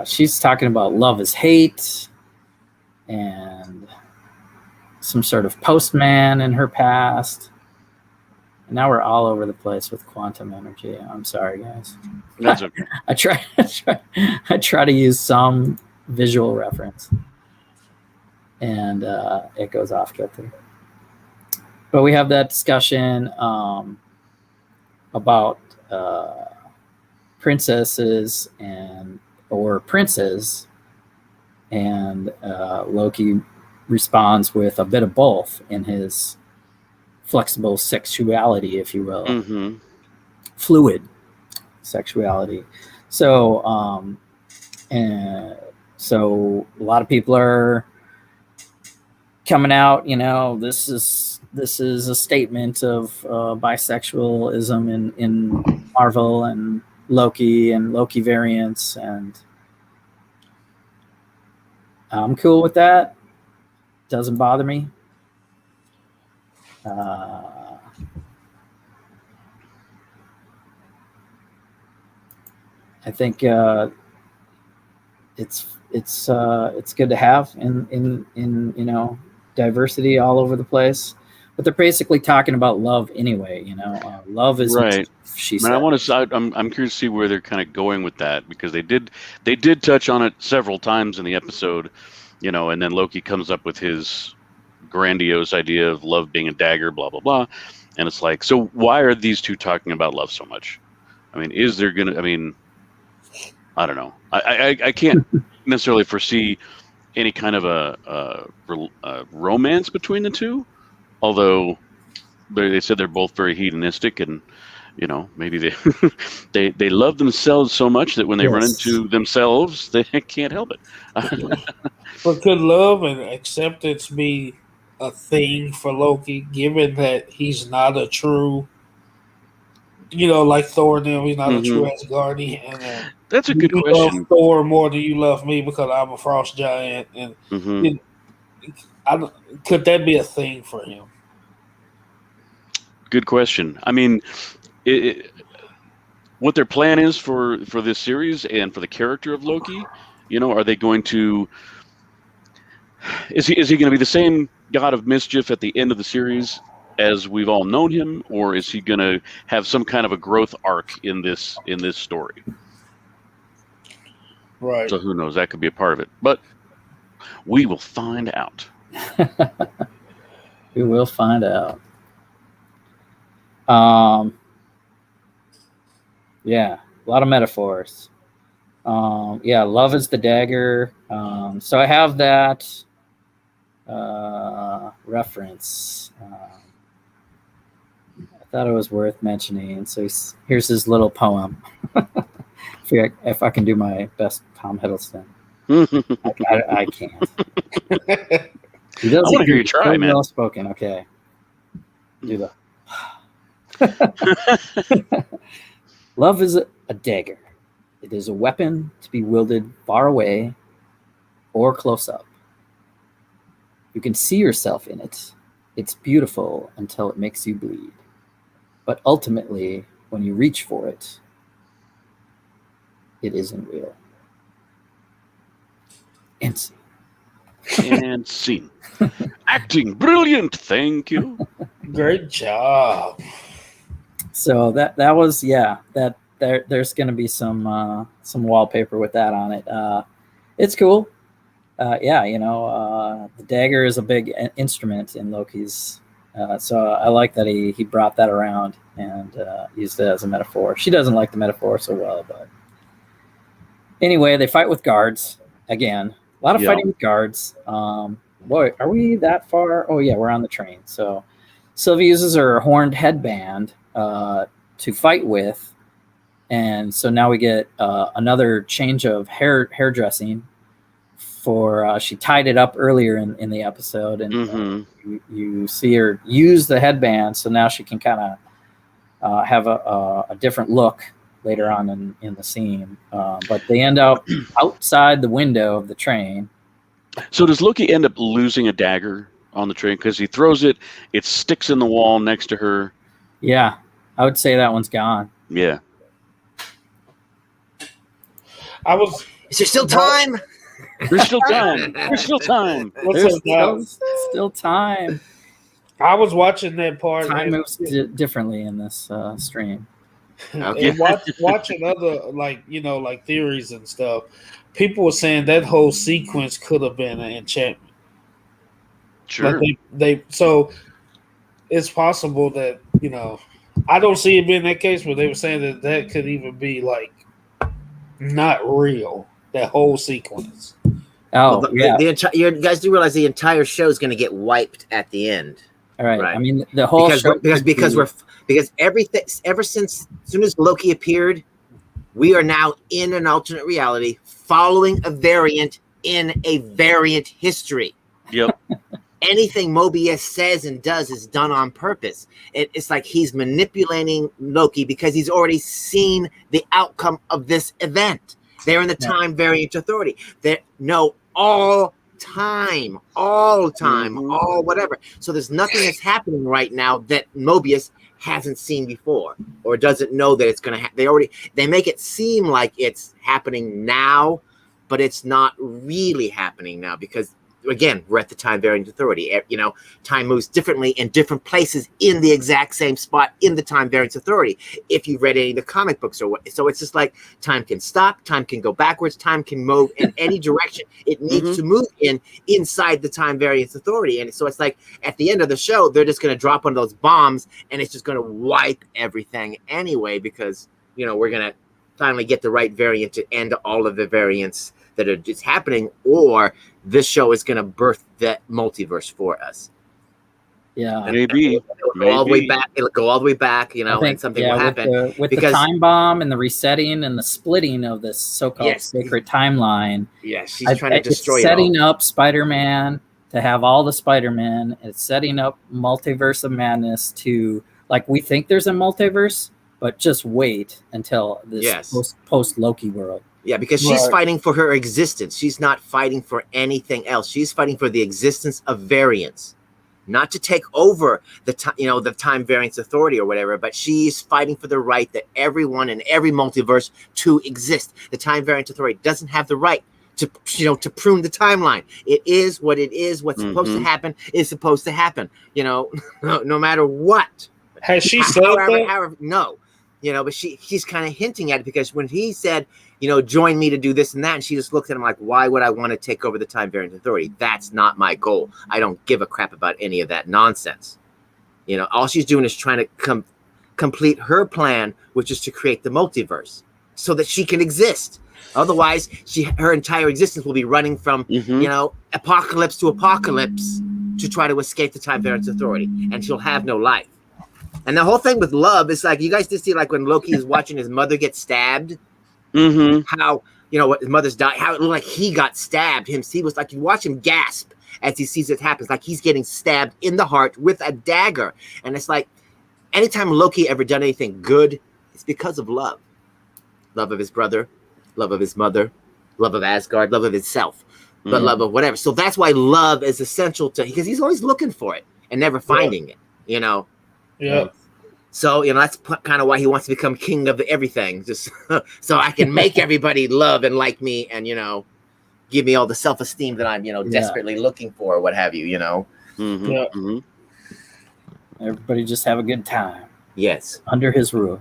she's talking about love is hate, and some sort of postman in her past. And now we're all over the place with quantum energy. I'm sorry, guys. That's okay. I try to use some visual reference, and it goes off kilter. But we have that discussion about princesses or princes, and Loki responds with a bit of both in his flexible sexuality, if you will, fluid sexuality. So, and so a lot of people are coming out. You know, this is a statement of bisexualism in Marvel and Loki variants, and I'm cool with that. Doesn't bother me. I think it's good to have in you know, diversity all over the place. But they're basically talking about love anyway. You know, love is right. She said. I'm curious to see where they're kind of going with that, because they did touch on it several times in the episode, you know, and then Loki comes up with his grandiose idea of love being a dagger, blah blah blah, and it's like, so why are these two talking about love so much? I mean, is there gonna? I mean, I don't know. I can't necessarily foresee any kind of a romance between the two, although they said they're both very hedonistic, and you know, maybe they love themselves so much that when they run into themselves, they can't help it. But could love and acceptance be a thing for Loki, given that he's not a true, you know, like Thor and them, he's not a true Asgardian, and that's a good question. You love Thor more than you love me because I'm a frost giant, and you know, could that be a thing for him? Good question. I mean, what their plan is for this series and for the character of Loki, you know, are they going to? Is he going to be the same god of mischief at the end of the series as we've all known him, or is he going to have some kind of a growth arc in this story? Right. So who knows? That could be a part of it, but we will find out. We will find out. Yeah, a lot of metaphors. Yeah, love is the dagger. So I have that reference. I thought it was worth mentioning. So here's his little poem. If I can do my best Tom Hiddleston. I can't. He does. I want to hear you try, man. Well spoken. Okay. Do that. Love is a dagger. It is a weapon to be wielded far away or close up. You can see yourself in it. It's beautiful until it makes you bleed. But ultimately, when you reach for it, it isn't real. Insane. And scene. Acting brilliant, thank you. Great job. So that was that there's going to be some wallpaper with that on it. It's cool. The dagger is a big instrument in Loki's. So I like that he brought that around and used it as a metaphor. She doesn't like the metaphor so well, but anyway, they fight with guards again. A lot of fighting with guards. Boy, are we that far? Oh yeah, we're on the train. So Sylvie uses her horned headband to fight with, and so now we get another change of hairdressing. For she tied it up earlier in the episode, and you see her use the headband, so now she can kind of have a different look later on in the scene. But they end up outside the window of the train. So does Loki end up losing a dagger on the train because he throws it? It sticks in the wall next to her. Yeah, I would say that one's gone. Yeah. Is there still time? There's still time. There's still time. There's still time. I was watching that part. Time moves differently in this stream. Okay. And watching other like theories and stuff. People were saying that whole sequence could have been an enchantment. Sure. Like so it's possible that I don't see it being that case, but they were saying that could even be like not real. That whole sequence. Oh, yeah. You guys do realize the entire show is going to get wiped at the end. All right. I mean, the whole show because everything ever since as soon as Loki appeared, we are now in an alternate reality following a variant in a variant history. Yep. Anything Mobius says and does is done on purpose. It's like he's manipulating Loki because he's already seen the outcome of this event. They're in the time variant authority. They know all time, all whatever. So there's nothing that's happening right now that Mobius hasn't seen before or doesn't know that it's going to happen. They make it seem like it's happening now, but it's not really happening now because, again, we're at the time variant authority. Time moves differently in different places in the exact same spot in the time variance authority. If you've read any of the comic books or what, so it's just like time can stop, time can go backwards, time can move in any direction it needs to move inside the time variance authority. And so it's like at the end of the show, they're just going to drop one of those bombs and it's just going to wipe everything anyway because we're going to finally get the right variant to end all of the variants that are just happening, or this show is going to birth that multiverse for us. Yeah, maybe it'll go all the way back. It'll go all the way back, and something will happen with the time bomb and the resetting and the splitting of this so-called sacred timeline. Yeah, she's trying to destroy it. Setting up Spider-Man to have all the Spider-Man. It's setting up Multiverse of Madness to we think there's a multiverse, but just wait until this post Loki world. Yeah, because she's fighting for her existence. She's not fighting for anything else. She's fighting for the existence of variants, not to take over the time variance authority or whatever. But she's fighting for the right that everyone in every multiverse to exist. The time variance authority doesn't have the right to prune the timeline. It is what it is. What's supposed to happen is supposed to happen. No matter what. Has she said that? No. But she's kind of hinting at it because when he said, join me to do this and that, and she just looked at him like, why would I want to take over the time variant authority? That's not my goal. I don't give a crap about any of that nonsense. All she's doing is trying to complete her plan, which is to create the multiverse so that she can exist. Otherwise, her entire existence will be running from, apocalypse to apocalypse to try to escape the time variance authority, and she'll have no life. And the whole thing with love is like, you guys did see when Loki is watching his mother get stabbed, how, what his mother's died, how it looked like he got stabbed. He was like, you watch him gasp as he sees it happen. It's like he's getting stabbed in the heart with a dagger. And it's like, anytime Loki ever done anything good, it's because of love. Love of his brother, love of his mother, love of Asgard, love of himself, but love of whatever. So that's why love is essential because he's always looking for it and never finding it, Yeah. So, that's kind of why he wants to become king of everything, just so I can make everybody love and like me and, give me all the self-esteem that I'm, desperately looking for, or what have you, Mm-hmm. Yeah. Mm-hmm. Everybody just have a good time Yes. under his roof.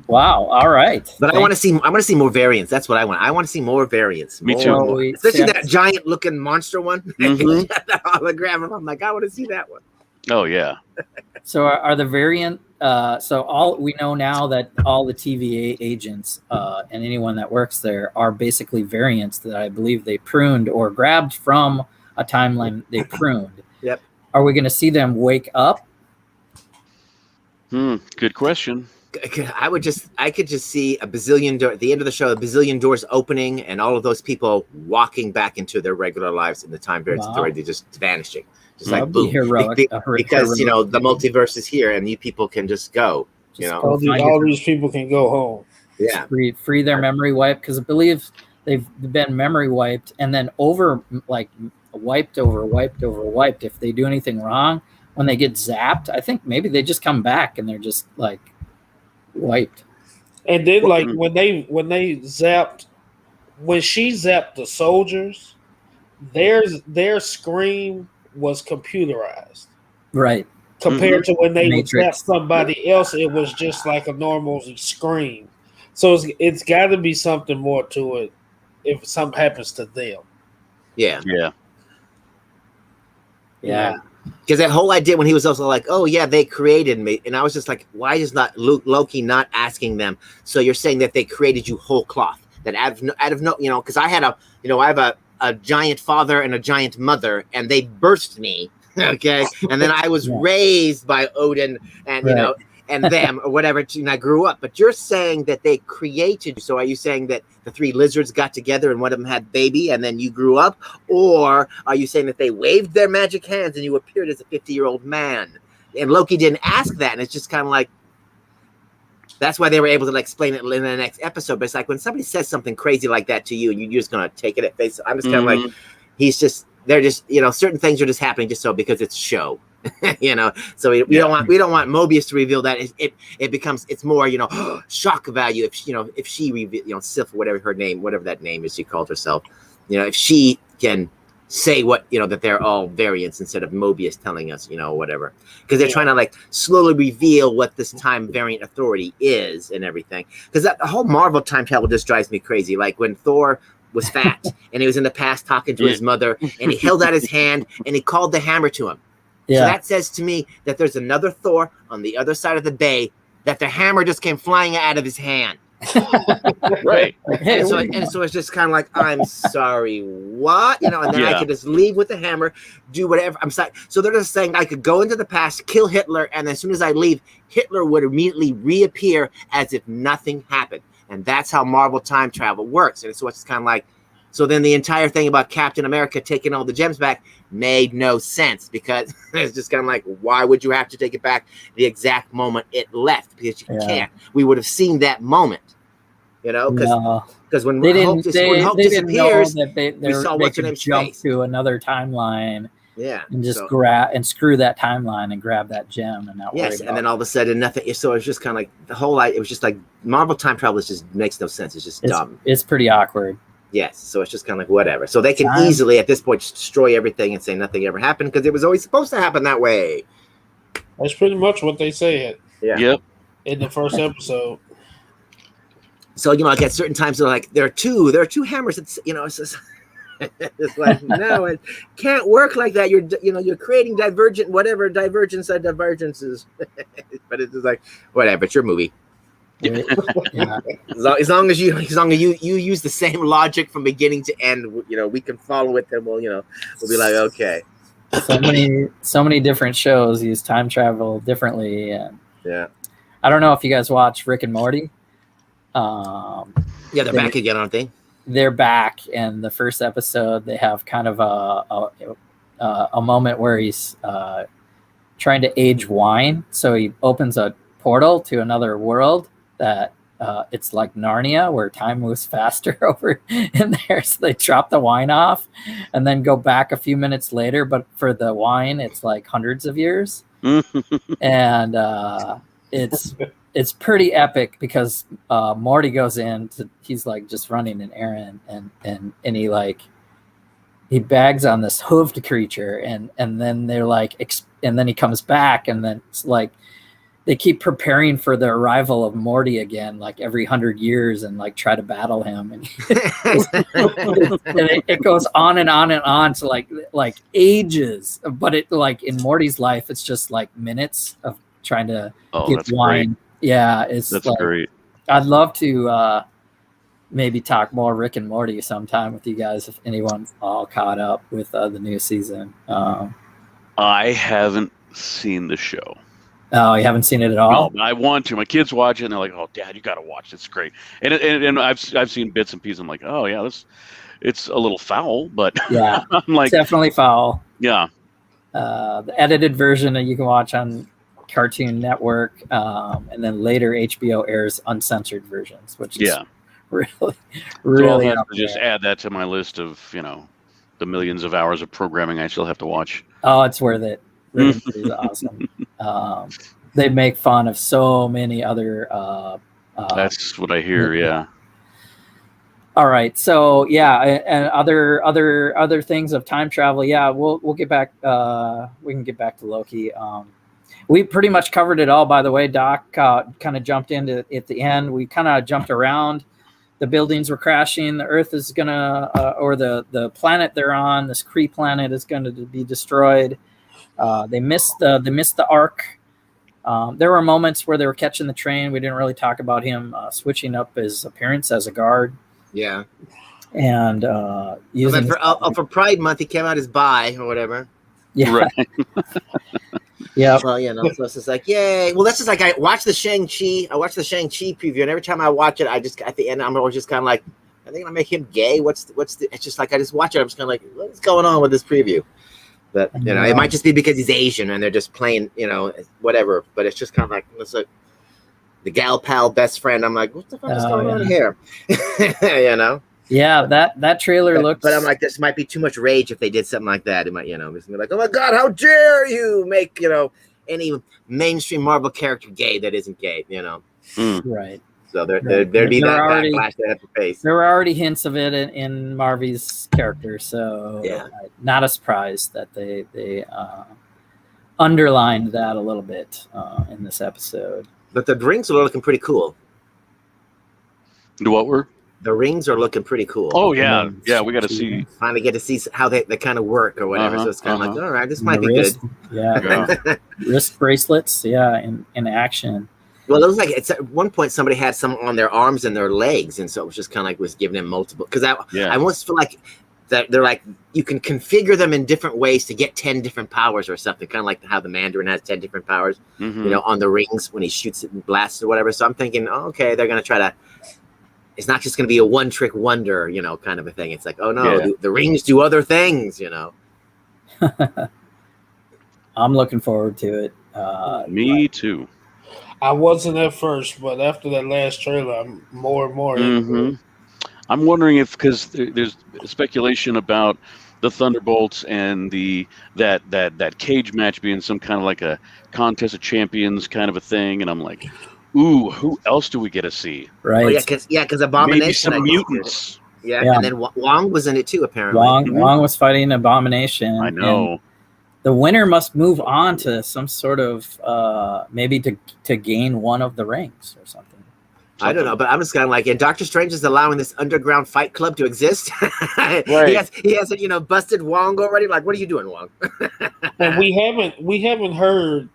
Wow. All right. But I want to see more variants. That's what I want. I want to see more variants. Me More too. and more. Especially that giant looking monster one. Mhm. That hologram. I'm like, I want to see that one. Oh yeah. So are the variant? So all we know now that all the TVA agents and anyone that works there are basically variants that I believe they pruned or grabbed from a timeline they pruned. Yep. Are we going to see them wake up? Good question. I could just see a bazillion at the end of the show, a bazillion doors opening, and all of those people walking back into their regular lives in the time variance authority, just vanishing, just like boom, heroic, because the multiverse is here, and you people can just go. All these people can go home. Yeah, free their memory wipe, because I believe they've been memory wiped and then wiped if they do anything wrong. When they get zapped, I think maybe they just come back and they're just like wiped. And then when she zapped the soldiers, their scream was computerized. Right. Compared to when they would zap somebody else, it was just like a normal scream. So it's got to be something more to it if something happens to them. Yeah. Because that whole idea when he was also like, oh yeah, they created me, and I was just like, why is not Loki not asking them? So you're saying that they created you whole cloth? That out of no, because I had I have a giant father and a giant mother, and they birthed me, okay, and then I was raised by Odin, and and them or whatever, and I grew up. But you're saying that they created you. So are you saying that the three lizards got together and one of them had baby and then you grew up? Or are you saying that they waved their magic hands and you appeared as a 50-year-old man? And Loki didn't ask that. And it's just kind of like, that's why they were able to explain it in the next episode. But it's like when somebody says something crazy like that to you and you're just going to take it at face. I'm just kind of like, they're just, certain things are just happening just so because it's show. So we don't want Mobius to reveal that. It becomes, it's more shock value if she reveal Sif, whatever that name is she called herself, if she can say what that they're all variants instead of Mobius telling us whatever, because they're trying to like slowly reveal what this time variant authority is and everything, because that the whole Marvel time travel just drives me crazy. Like when Thor was fat and he was in the past talking to his mother and he held out his hand and he called the hammer to him. So that says to me that there's another Thor on the other side of the bay, that the hammer just came flying out of his hand. Right. And so it's just kind of like, I'm sorry, what? And then I could just leave with the hammer, do whatever. I'm sorry. So they're just saying I could go into the past, kill Hitler, and as soon as I leave, Hitler would immediately reappear as if nothing happened. And that's how Marvel time travel works. And so it's kind of like, so then the entire thing about Captain America taking all the gems back made no sense, because it's just kind of like, why would you have to take it back the exact moment it left? Because you can't. We would have seen that moment, because when Hulk disappears, we saw what's her name's face to another timeline. Yeah, and just grab and screw that timeline and grab that gem and not worry about and then all of a sudden nothing. So it's just kind of like the whole. It was just like Marvel time travel just makes no sense. It's just dumb. It's pretty awkward. Yes, so it's just kind of like whatever. So they can easily at this point just destroy everything and say nothing ever happened because it was always supposed to happen that way. That's pretty much what they said. Yeah. Yep. In the first episode. So like at certain times they're like there are two hammers. It's it's just it's like no, it can't work like that. You're creating divergence of divergences. But it's just like whatever. It's your movie. As long as you use the same logic from beginning to end, we can follow it. Then we'll be like, okay. So many different shows use time travel differently, and I don't know if you guys watch Rick and Morty. They're back again, aren't they? They're back, and the first episode they have kind of a moment where he's trying to age wine. So he opens a portal to another world that it's like Narnia, where time moves faster over in there. So they drop the wine off and then go back a few minutes later. But for the wine, it's like hundreds of years. And it's pretty epic because Morty goes in he's like just running an errand and he bags on this hoofed creature and then they're like and then he comes back and then it's like they keep preparing for the arrival of Morty again, like every 100 years, and like try to battle him. And, it goes on and on and on to like ages. But it like in Morty's life, it's just like minutes of trying to get wine. Great. Yeah, that's like, great. I'd love to maybe talk more Rick and Morty sometime with you guys if anyone's all caught up with the new season. I haven't seen the show. Oh, you haven't seen it at all? No, I want to. My kids watch it, and they're like, "Oh, Dad, you got to watch. It's great." And I've seen bits and pieces. I'm like, "Oh yeah, it's a little foul, but yeah, I'm like, it's definitely foul." Yeah. The edited version that you can watch on Cartoon Network, and then later HBO airs uncensored versions, which is really. So I'll have to just add that to my list of the millions of hours of programming I still have to watch. Oh, it's worth it. Rick and Morty is awesome. They make fun of so many other. That's what I hear. Yeah. All right. So and other things of time travel. Yeah, we'll get back. We can get back to Loki. We pretty much covered it all. By the way, Doc kind of jumped into at the end. We kind of jumped around. The buildings were crashing. The Earth is gonna, or the planet they're on, this Kree planet, is going to be destroyed. They missed the arc. There were moments where they were catching the train. We didn't really talk about him switching up his appearance as a guard. Yeah. And using for Pride Month, he came out as bi or whatever. Yeah. Right. Yeah. Well, so it's just like, yay. Well, that's just like I watched the Shang-Chi preview, and every time I watch it, I just at the end I'm always just kind of like, I think I'll make him gay. It's just like I just watch it. I'm just kind of like, what's going on with this preview? But it might just be because he's Asian and they're just playing, whatever. But it's just kind of like, it's like the gal pal best friend. I'm like, what the fuck is going on here? Yeah, that trailer looks. But I'm like, this might be too much rage if they did something like that. It might, it's gonna be like, oh my god, how dare you make any mainstream Marvel character gay that isn't gay, Right. So there'd be that backlash they have to face. There were already hints of it in Marvy's character, so not a surprise that they underlined that a little bit in this episode. But the rings are looking pretty cool. The rings are looking pretty cool. Oh yeah, we got to see. Finally get to see how they kind of work or whatever. So it's kind of like, all right, this might be good. Yeah, wrist bracelets. Yeah, in action. Well, it was like at one point somebody had some on their arms and their legs, and so it was just kind of like was giving them multiple. Because I almost feel like that they're like you can configure them in different ways to get 10 different powers or something. Kind of like how the Mandarin has 10 different powers, on the rings when he shoots it and blasts or whatever. So I'm thinking, okay, they're gonna try to. It's not just gonna be a one-trick wonder, kind of a thing. It's like, oh no, the rings do other things, I'm looking forward to it. Me too. I wasn't at first, but after that last trailer, I'm more and more. I'm wondering if because there's speculation about the Thunderbolts and that cage match being some kind of like a contest of champions kind of a thing, and I'm like, ooh, who else do we get to see? Right? Oh, because Abomination. Maybe some mutants. Yeah, and then Wong was in it too. Apparently, Wong was fighting Abomination. I know. And the winner must move on to some sort of maybe to gain one of the rings or something. I don't know, but I'm just kind of like, and Doctor Strange is allowing this underground fight club to exist. Right. He hasn't busted Wong already. Like, what are you doing, Wong? And we haven't heard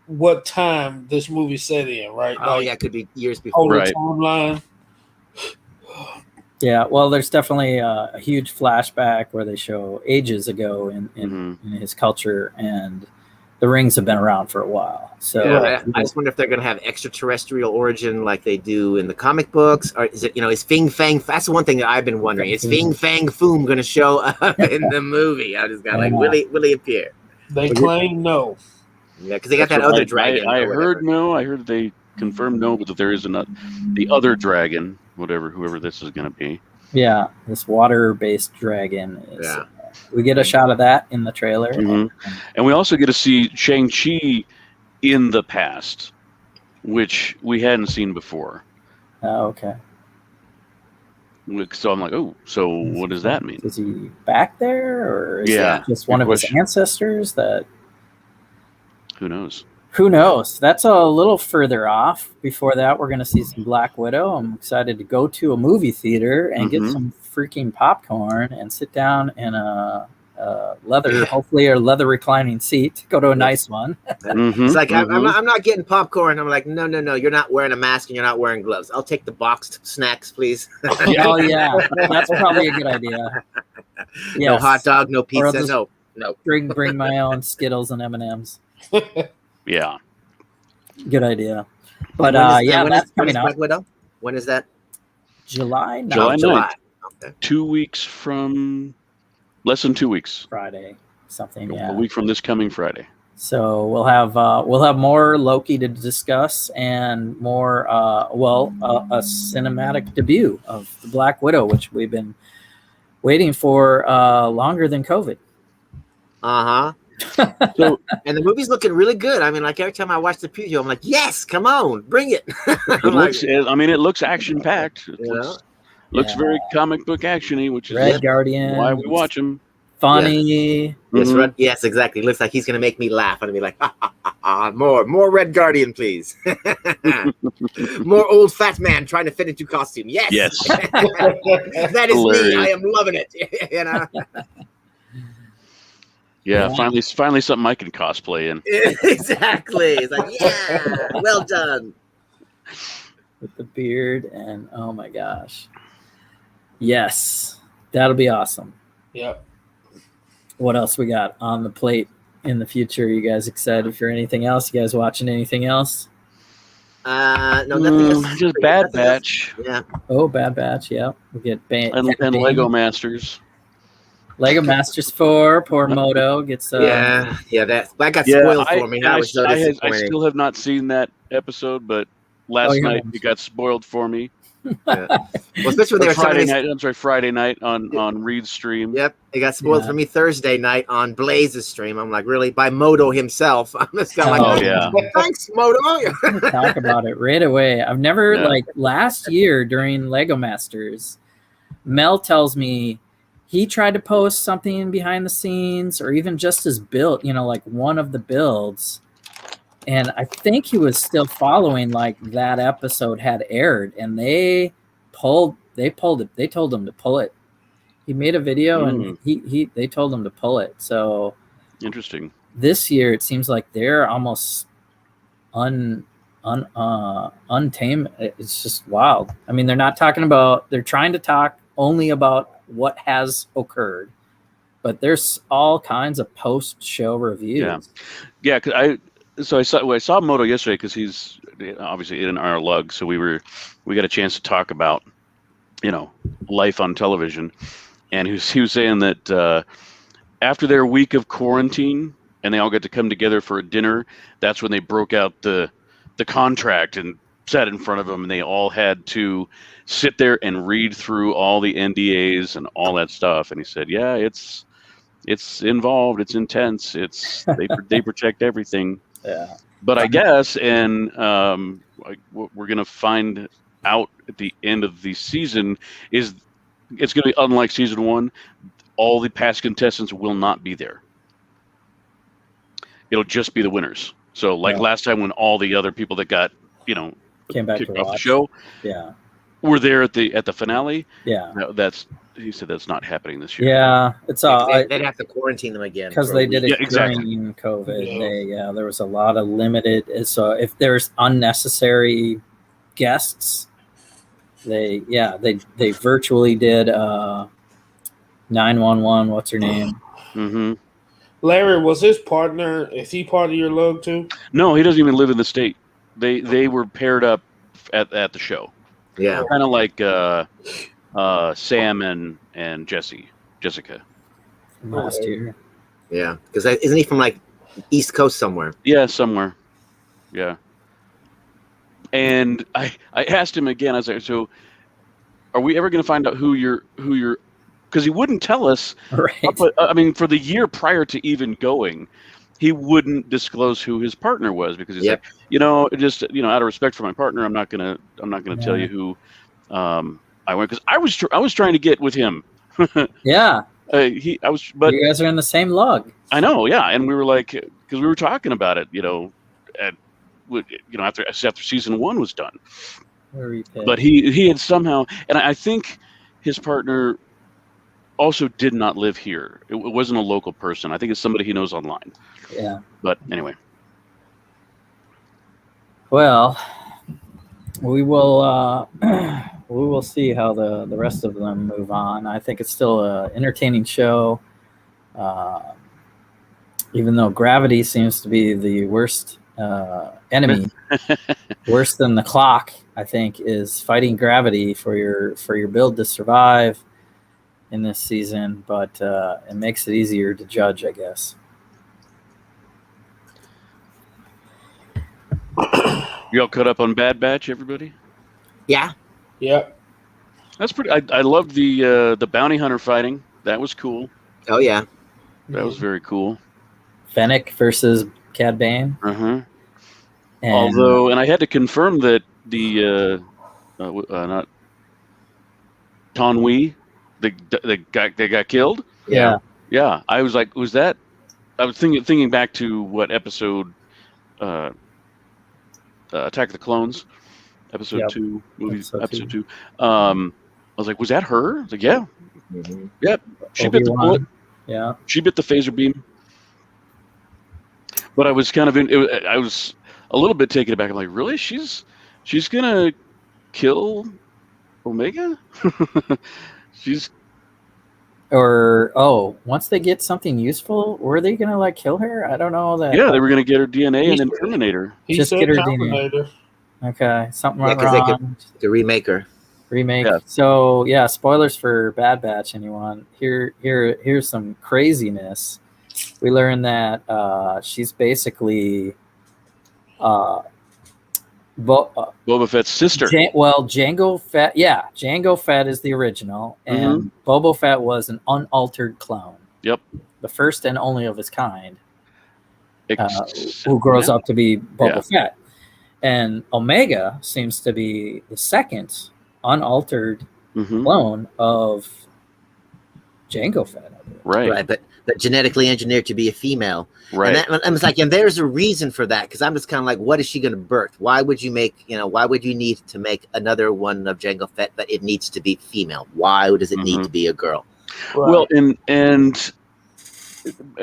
what time this movie set in, right? Oh yeah, it could be years before. The timeline. Yeah, well, there's definitely a huge flashback where they show ages ago in his culture, and the rings have been around for a while. So I just wonder if they're going to have extraterrestrial origin like they do in the comic books, or is it, is Fing Fang? That's the one thing that I've been wondering. Is Fing Fang Foom going to show up in the movie? I just got like, will he appear? They claim no. Yeah, because they got that other dragon. I heard no. I heard they confirmed no, but that there is the other dragon, whoever this is going to be. Yeah, this water-based dragon is. We get a shot of that in the trailer, and we also get to see Shang-Chi in the past. which we hadn't seen before. Oh, okay. So I'm like, oh, so what does that mean? Is he back there, or is Yeah, that just good one of his question. ancestors? That Who knows? who knows? That's a little further off. Before that, we're going to see some Black Widow. I'm excited to go to a movie theater and get some freaking popcorn and sit down in a leather, hopefully a leather reclining seat. Go to a nice one. It's like I'm not getting popcorn. I'm like, no, you're not wearing a mask and you're not wearing gloves. I'll take the boxed snacks, please. Oh yeah, that's probably a good idea. Yes. No hot dog, no pizza, no. Bring my own Skittles and M&Ms. Yeah. Good idea. But that's coming out. When is that? July 9th. July 9th. Okay. 2 weeks from, less than 2 weeks. Friday, something. A week from this coming Friday. So we'll have more Loki to discuss and more a cinematic debut of the Black Widow, which we've been waiting for longer than COVID. So, and the movie's looking really good. I mean, like every time I watch the preview, I'm like, yes, come on, bring it. It looks action packed. Looks very comic book actiony, which is Red Guardian. Why we watch him. Funny. Yes, yes, exactly. Looks like he's gonna make me laugh. I'm gonna be like, more Red Guardian, please. More old fat man trying to fit into costume. Yes. That is Hilarious. me. I am loving it. You know. Yeah, finally something I can cosplay in. Exactly. It's like, yeah, well done. With the beard and oh my gosh. Yes. That'll be awesome. Yep. What else we got on the plate in the future? You guys excited for anything else? You guys watching anything else? No, nothing else. Just Bad Batch. Yeah. Oh, Bad Batch. Yeah. We get and Lego Masters. Lego Masters 4. Poor Moto gets. That got spoiled for me. I still have not seen that episode, but last night it got spoiled for me. Well, especially when they were Friday night on Reed's stream. Yep, it got spoiled for me Thursday night on Blaze's stream. I'm like, really? By Moto himself. I'm just kind of like, thanks, Moto. Talk about it right away. I've never last year during Lego Masters, Mel tells me he tried to post something behind the scenes or even just his build, like one of the builds. And I think he was still following like that episode had aired and they pulled it. They told him to pull it. He made a video and they told him to pull it. So interesting. This year it seems like they're almost untamed. It's just wild. I mean, they're trying to talk only about what has occurred, but there's all kinds of post-show reviews. Yeah. I saw Moto yesterday because he's obviously in our lug, so we got a chance to talk about life on television, and he was saying that after their week of quarantine and they all got to come together for a dinner, that's when they broke out the contract and sat in front of them, and they all had to sit there and read through all the NDAs and all that stuff. And he said, yeah, it's involved, it's intense, they protect everything. Yeah. But I guess, and what we're gonna find out at the end of the season is it's gonna be unlike season 1. All the past contestants will not be there. It'll just be the winners. So last time when all the other people that got came back kicked to off watch the show, were there at the finale. Yeah, he said that's not happening this year. Yeah, it's they'd have to quarantine them again because they did it during COVID. Yeah. There was a lot of limited. So if there's unnecessary guests, they virtually did 911. What's her name? Mm-hmm. Larry, was his partner? Is he part of your lug too? No, he doesn't even live in the state. They were paired up at the show. Yeah, kind of like Sam and Jessica. Last year. Yeah, because isn't he from like East Coast somewhere? Yeah, somewhere. Yeah. And I asked him again. I was like, so are we ever going to find out who you're? Because he wouldn't tell us. Right. But I mean, for the year prior to even going, he wouldn't disclose who his partner was because he's Yep. like, just out of respect for my partner, I'm not gonna tell Yeah. you who I went, because I was trying to get with him. Yeah. But You guys are in the same lug. I know, yeah, and we were like, because we were talking about it, after season 1 was done. But he had somehow, and I think his partner also did not live here. It wasn't a local person. I think it's somebody he knows online. Yeah. But anyway. Well, we will see how the rest of them move on. I think it's still an entertaining show. Even though gravity seems to be the worst enemy, worse than the clock, I think, is fighting gravity for your build to survive in this season. But it makes it easier to judge, I guess. You all caught up on Bad Batch, everybody? Yeah. Yep. That's pretty. I loved the bounty hunter fighting. That was cool. Oh yeah. That was very cool. Fennec versus Cad Bane. Uh-huh. And I had to confirm that the not Tonwi, the guy that got killed. Yeah. Yeah. I was like, was that? I was thinking back to what episode, Attack of the Clones, episode 2, episode 2. I was like, was that her? I was like, yeah. Mm-hmm. Yep. She bit the bullet. Yeah. She bit the phaser beam. But I was kind of I was a little bit taken aback. I'm like, really? She's gonna kill Omega? Once they get something useful, were they gonna kill her? I don't know that. Yeah, they were gonna get her DNA and then terminate her. Just get her DNA. Okay, something went wrong. The remake. Yeah. So yeah, spoilers for Bad Batch. Anyone? Here's some craziness. We learned that she's basically Boba Fett's sister. Jango Fett. Yeah, Jango Fett is the original, and Boba Fett was an unaltered clone. Yep. The first and only of his kind, who grows up to be Boba Fett. And Omega seems to be the second unaltered clone of Jango Fett. Right, but genetically engineered to be a female. Right. And I was like, and there's a reason for that, because I'm just kind of like, what is she going to birth? Why would you need to make another one of Jango Fett, but it needs to be female? Why does it need to be a girl? Right. Well, and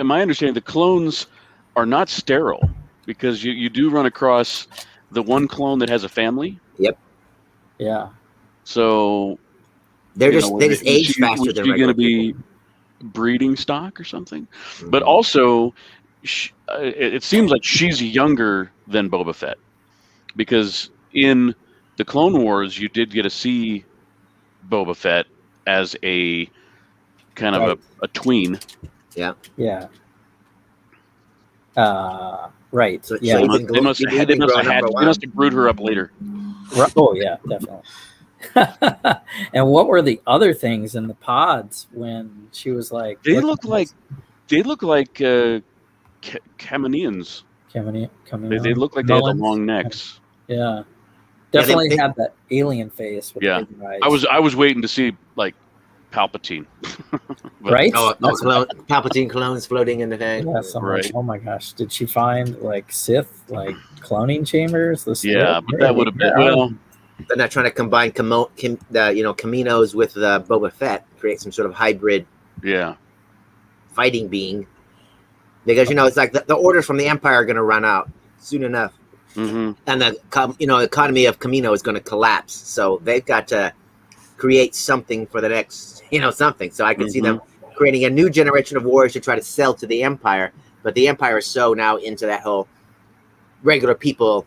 my understanding, the clones are not sterile, because you do run across the one clone that has a family. Yep. Yeah. So they just age faster than regular people. Be breeding stock or something, but also it seems like she's younger than Boba Fett, because in the Clone Wars you did get to see Boba Fett as a kind of a tween. Yeah. Right. So, yeah. They must have brewed her up later. Oh yeah, definitely. And what were the other things in the pods when she was like? They look like Kaminians. They look like they had the long necks. Yeah, definitely had that alien face. With yeah, big eyes. I was waiting to see like Palpatine. Right? Palpatine clones floating in the thing. Yeah, right. Oh my gosh, did she find like Sith cloning chambers? But that would have been They're not trying to combine Caminos with Boba Fett, create some sort of hybrid fighting being. Because, it's like the orders from the Empire are going to run out soon enough. Mm-hmm. And the economy of Camino is going to collapse. So they've got to create something for the next, something. So I can see them creating a new generation of warriors to try to sell to the Empire. But the Empire is so now into that whole regular people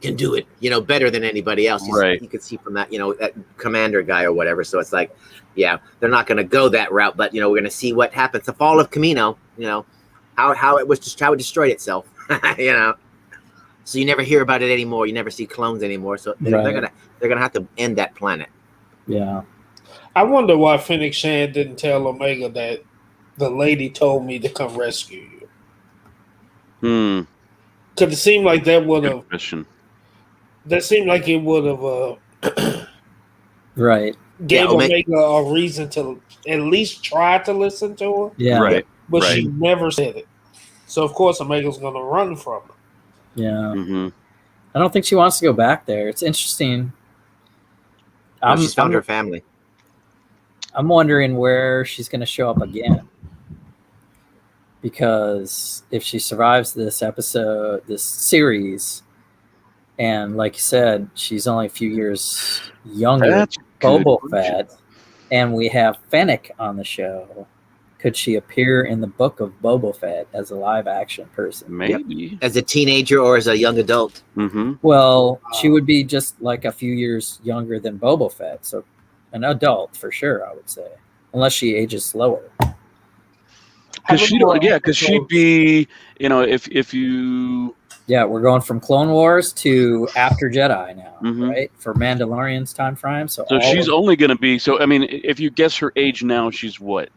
can do it, better than anybody else. You could see from that, that commander guy or whatever. So it's like, they're not going to go that route, but we're going to see what happens. The fall of Camino, how it destroyed itself, So you never hear about it anymore. You never see clones anymore. So they're gonna have to end that planet. Yeah. I wonder why Fennec Shand didn't tell Omega that the lady told me to come rescue you. Hmm. Because it seemed like that would Good have. question. That seemed like it would have Right. gave Yeah, Omega a reason to at least try to listen to her, Yeah. Right. but Right. she never said it. So of course Omega's going to run from her. Yeah. Mm-hmm. I don't think she wants to go back there. It's interesting. No, she's found her family. I'm wondering where she's going to show up again. Because if she survives this episode, this series, and like you said, she's only a few years younger That's than a good Boba question. Fett, and we have Fennec on the show, could she appear in the book of Boba Fett as a live action person? Maybe. As a teenager or as a young adult. Mm-hmm. Well, she would be just like a few years younger than Boba Fett, so an adult for sure, I would say, unless she ages slower. Because she'd be, if you. Yeah, we're going from Clone Wars to after Jedi now, Mhm. right? For Mandalorian's time frame. So she's only going to be. So I mean, if you guess her age now, she's what?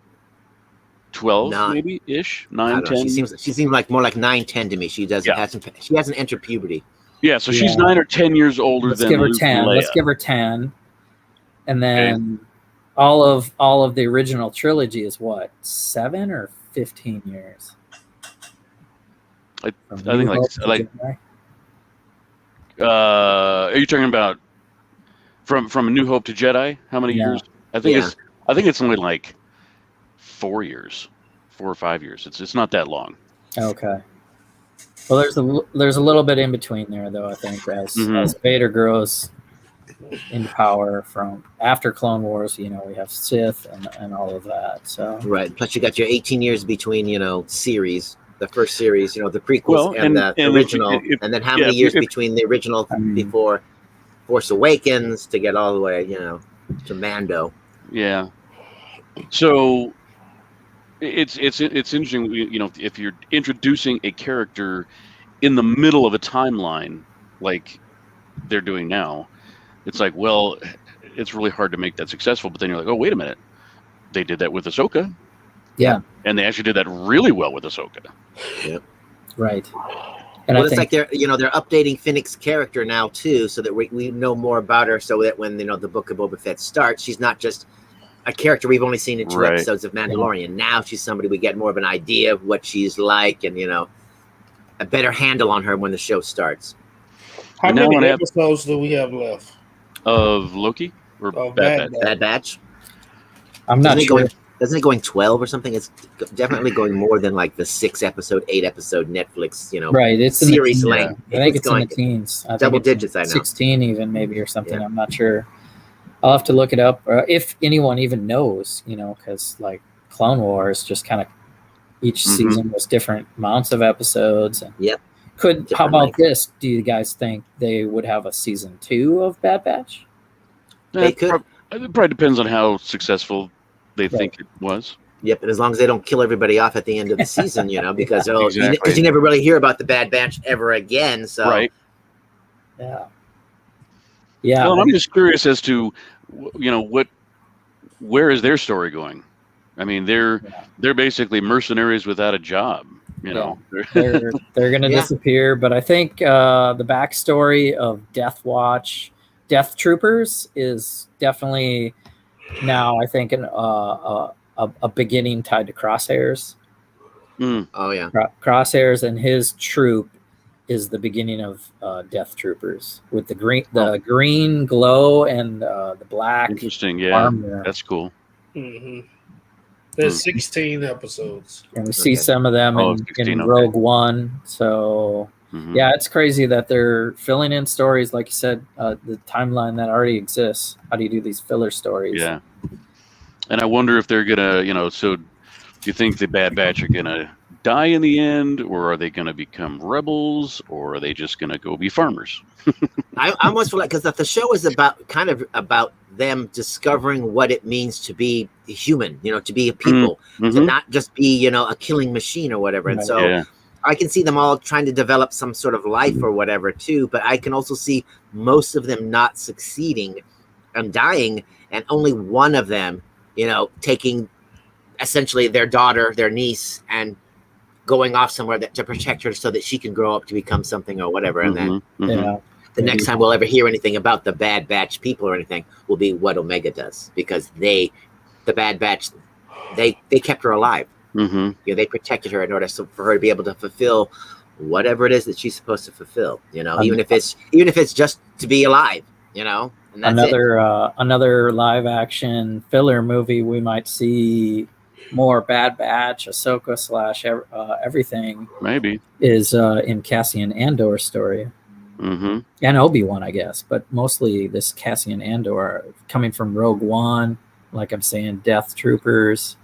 12 maybe ish, 9, 10. She seems like more like 9, 10 to me. She hasn't entered puberty. Yeah, so she's 9 or 10 years older Let's than give her Luke 10. and Leia. Let's give her 10. And then all of the original trilogy is what? 7 or 15 years? I think are you talking about from A New Hope to Jedi? How many years? I think it's only like 4 years, 4 or 5 years. It's not that long. Okay. Well, there's a little bit in between there, though. I think as Vader grows in power from after Clone Wars, we have Sith and all of that. So right. Plus, you got your 18 years between series. The first series, the prequels and the original, and then how many years between the original before Force Awakens to get all the way, to Mando. Yeah. So it's interesting, if you're introducing a character in the middle of a timeline like they're doing now, it's like, well, it's really hard to make that successful. But then you're like, oh, wait a minute, they did that with Ahsoka. Yeah. And they actually did that really well with Ahsoka. Yep. Right. And it's like they're updating Fennec's character now too, so that we know more about her, so that when the Book of Boba Fett starts, she's not just a character we've only seen in 2 episodes of Mandalorian. Yeah. Now she's somebody we get more of an idea of what she's like, and a better handle on her when the show starts. How many episodes do we have left of Loki or Bad Batch? I'm not sure. Isn't it going 12 or something? It's definitely going more than like the 6-episode, 8-episode Netflix, right. It's series length. I think it's in the teens. I double think digits, I know. 16 even maybe or something. Yeah. I'm not sure. I'll have to look it up. If anyone even knows, because like Clone Wars just kind of each season was different amounts of episodes. And how about this? Do you guys think they would have a season 2 of Bad Batch? They could. It probably depends on how successful they think it was. Yep, and as long as they don't kill everybody off at the end of the season, because you never really hear about the Bad Batch ever again. So right. Yeah. Well, I'm just curious as to, where is their story going? I mean, they're basically mercenaries without a job. They're going to disappear. But I think the backstory of Death Troopers is definitely now, I think, a beginning tied to Crosshairs. Oh yeah, Crosshairs and his troop is the beginning of Death Troopers with the green glow and the black. Interesting, yeah, armor. That's cool. Mm-hmm. There's 16 episodes, and we see some of them in Rogue One. So yeah, it's crazy that they're filling in stories, like you said, the timeline that already exists. How do you do these filler stories? Yeah, and I wonder if they're gonna, so do you think the Bad Batch are gonna die in the end, or are they gonna become rebels, or are they just gonna go be farmers? I almost feel like, because the show is about them discovering what it means to be human, to be a people, to not just be, a killing machine or whatever. And so I can see them all trying to develop some sort of life or whatever too, but I can also see most of them not succeeding and dying, and only one of them, taking essentially their daughter, their niece, and going off somewhere to protect her so that she can grow up to become something or whatever. And then the next time we'll ever hear anything about the Bad Batch people or anything will be what Omega does, because the Bad Batch, they kept her alive. They protected her in order for her to be able to fulfill whatever it is that she's supposed to fulfill. Even if it's just to be alive. And that's another live action filler movie we might see more Bad Batch, Ahsoka / everything maybe is in Cassian Andor's story. And Obi-Wan, I guess, but mostly this Cassian Andor coming from Rogue One, like I'm saying, Death Troopers.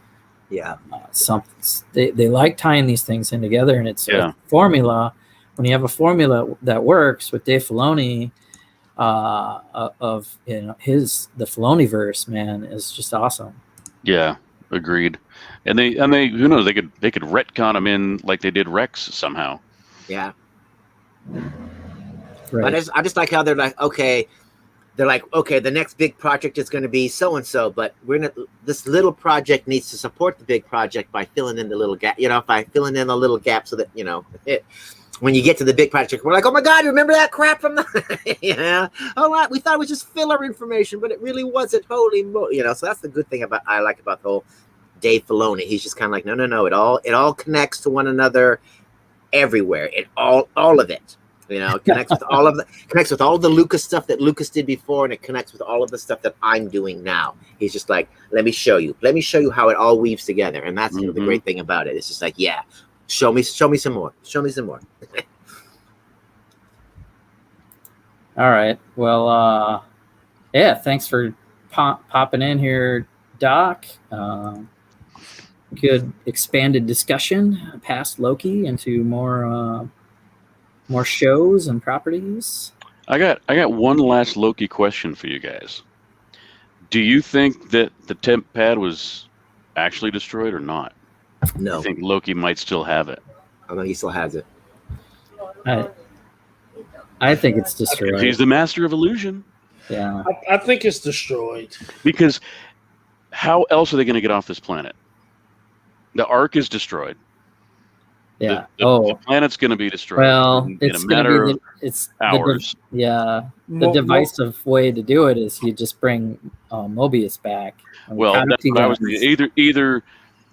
They like tying these things in together, and it's a formula. When you have a formula that works with Dave Filoni, of the Filoniverse, man, is just awesome. Yeah, agreed. And they who knows, they could retcon them in like they did Rex somehow. Yeah. Right. But I just like how they're like, okay, the next big project is going to be so and so, but this little project needs to support the big project by filling in the little gap. By filling in a little gap so that when you get to the big project, we're like, oh my God, remember that crap from the oh, we thought it was just filler information, but it really wasn't. Holy moly, so that's the good thing I like about the whole Dave Filoni. He's just kind of like, no, it all connects to one another everywhere. All of it. It connects with all of the Lucas stuff that Lucas did before, and it connects with all of the stuff that I'm doing now. He's just like, let me show you how it all weaves together, and that's the great thing about it. It's just like, yeah, show me some more. All right. Well, thanks for popping in here, Doc. Good expanded discussion past Loki into more shows and properties. I got one last Loki question for you guys. Do you think that the temp pad was actually destroyed or not? No. I think Loki might still have it. I know he still has it. I think it's destroyed. He's the master of illusion. Yeah. I think it's destroyed. Because how else are they going to get off this planet? The Ark is destroyed. Yeah. The planet's going to be destroyed. Well, in a matter of hours. The divisive way to do it is you just bring Mobius back. Well, that's what I was thinking. Either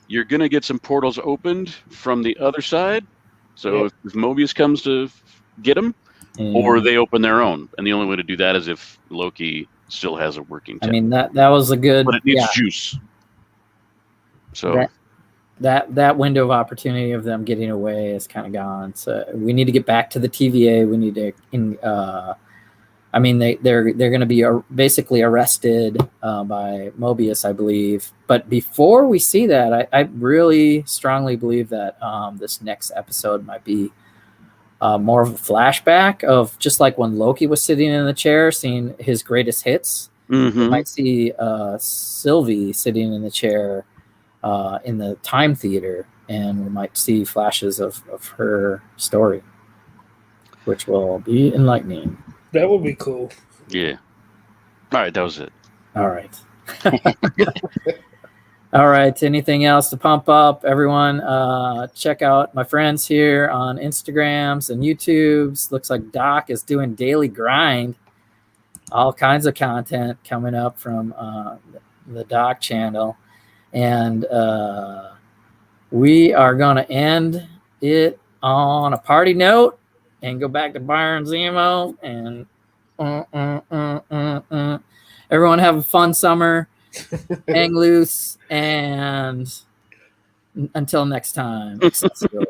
you're going to get some portals opened from the other side, so if Mobius comes to get him, or they open their own. And the only way to do that is if Loki still has a working temp. I mean, that was a good... But it needs juice. So... That window of opportunity of them getting away is kind of gone. So we need to get back to the TVA. We need to, they're going to be basically arrested by Mobius, I believe. But before we see that, I really strongly believe that this next episode might be more of a flashback of just like when Loki was sitting in the chair, seeing his greatest hits. We might see Sylvie sitting in the chair in the Time Theater, and we might see flashes of her story, which will be enlightening. That would be cool. Yeah. All right, that was it. All right. All right. Anything else to pump up? Everyone, check out my friends here on Instagrams and YouTubes. Looks like Doc is doing daily grind. All kinds of content coming up from the Doc channel. And we are going to end it on a party note and go back to Byron Zemo. And everyone have a fun summer. Hang loose. And until next time. Excelsior.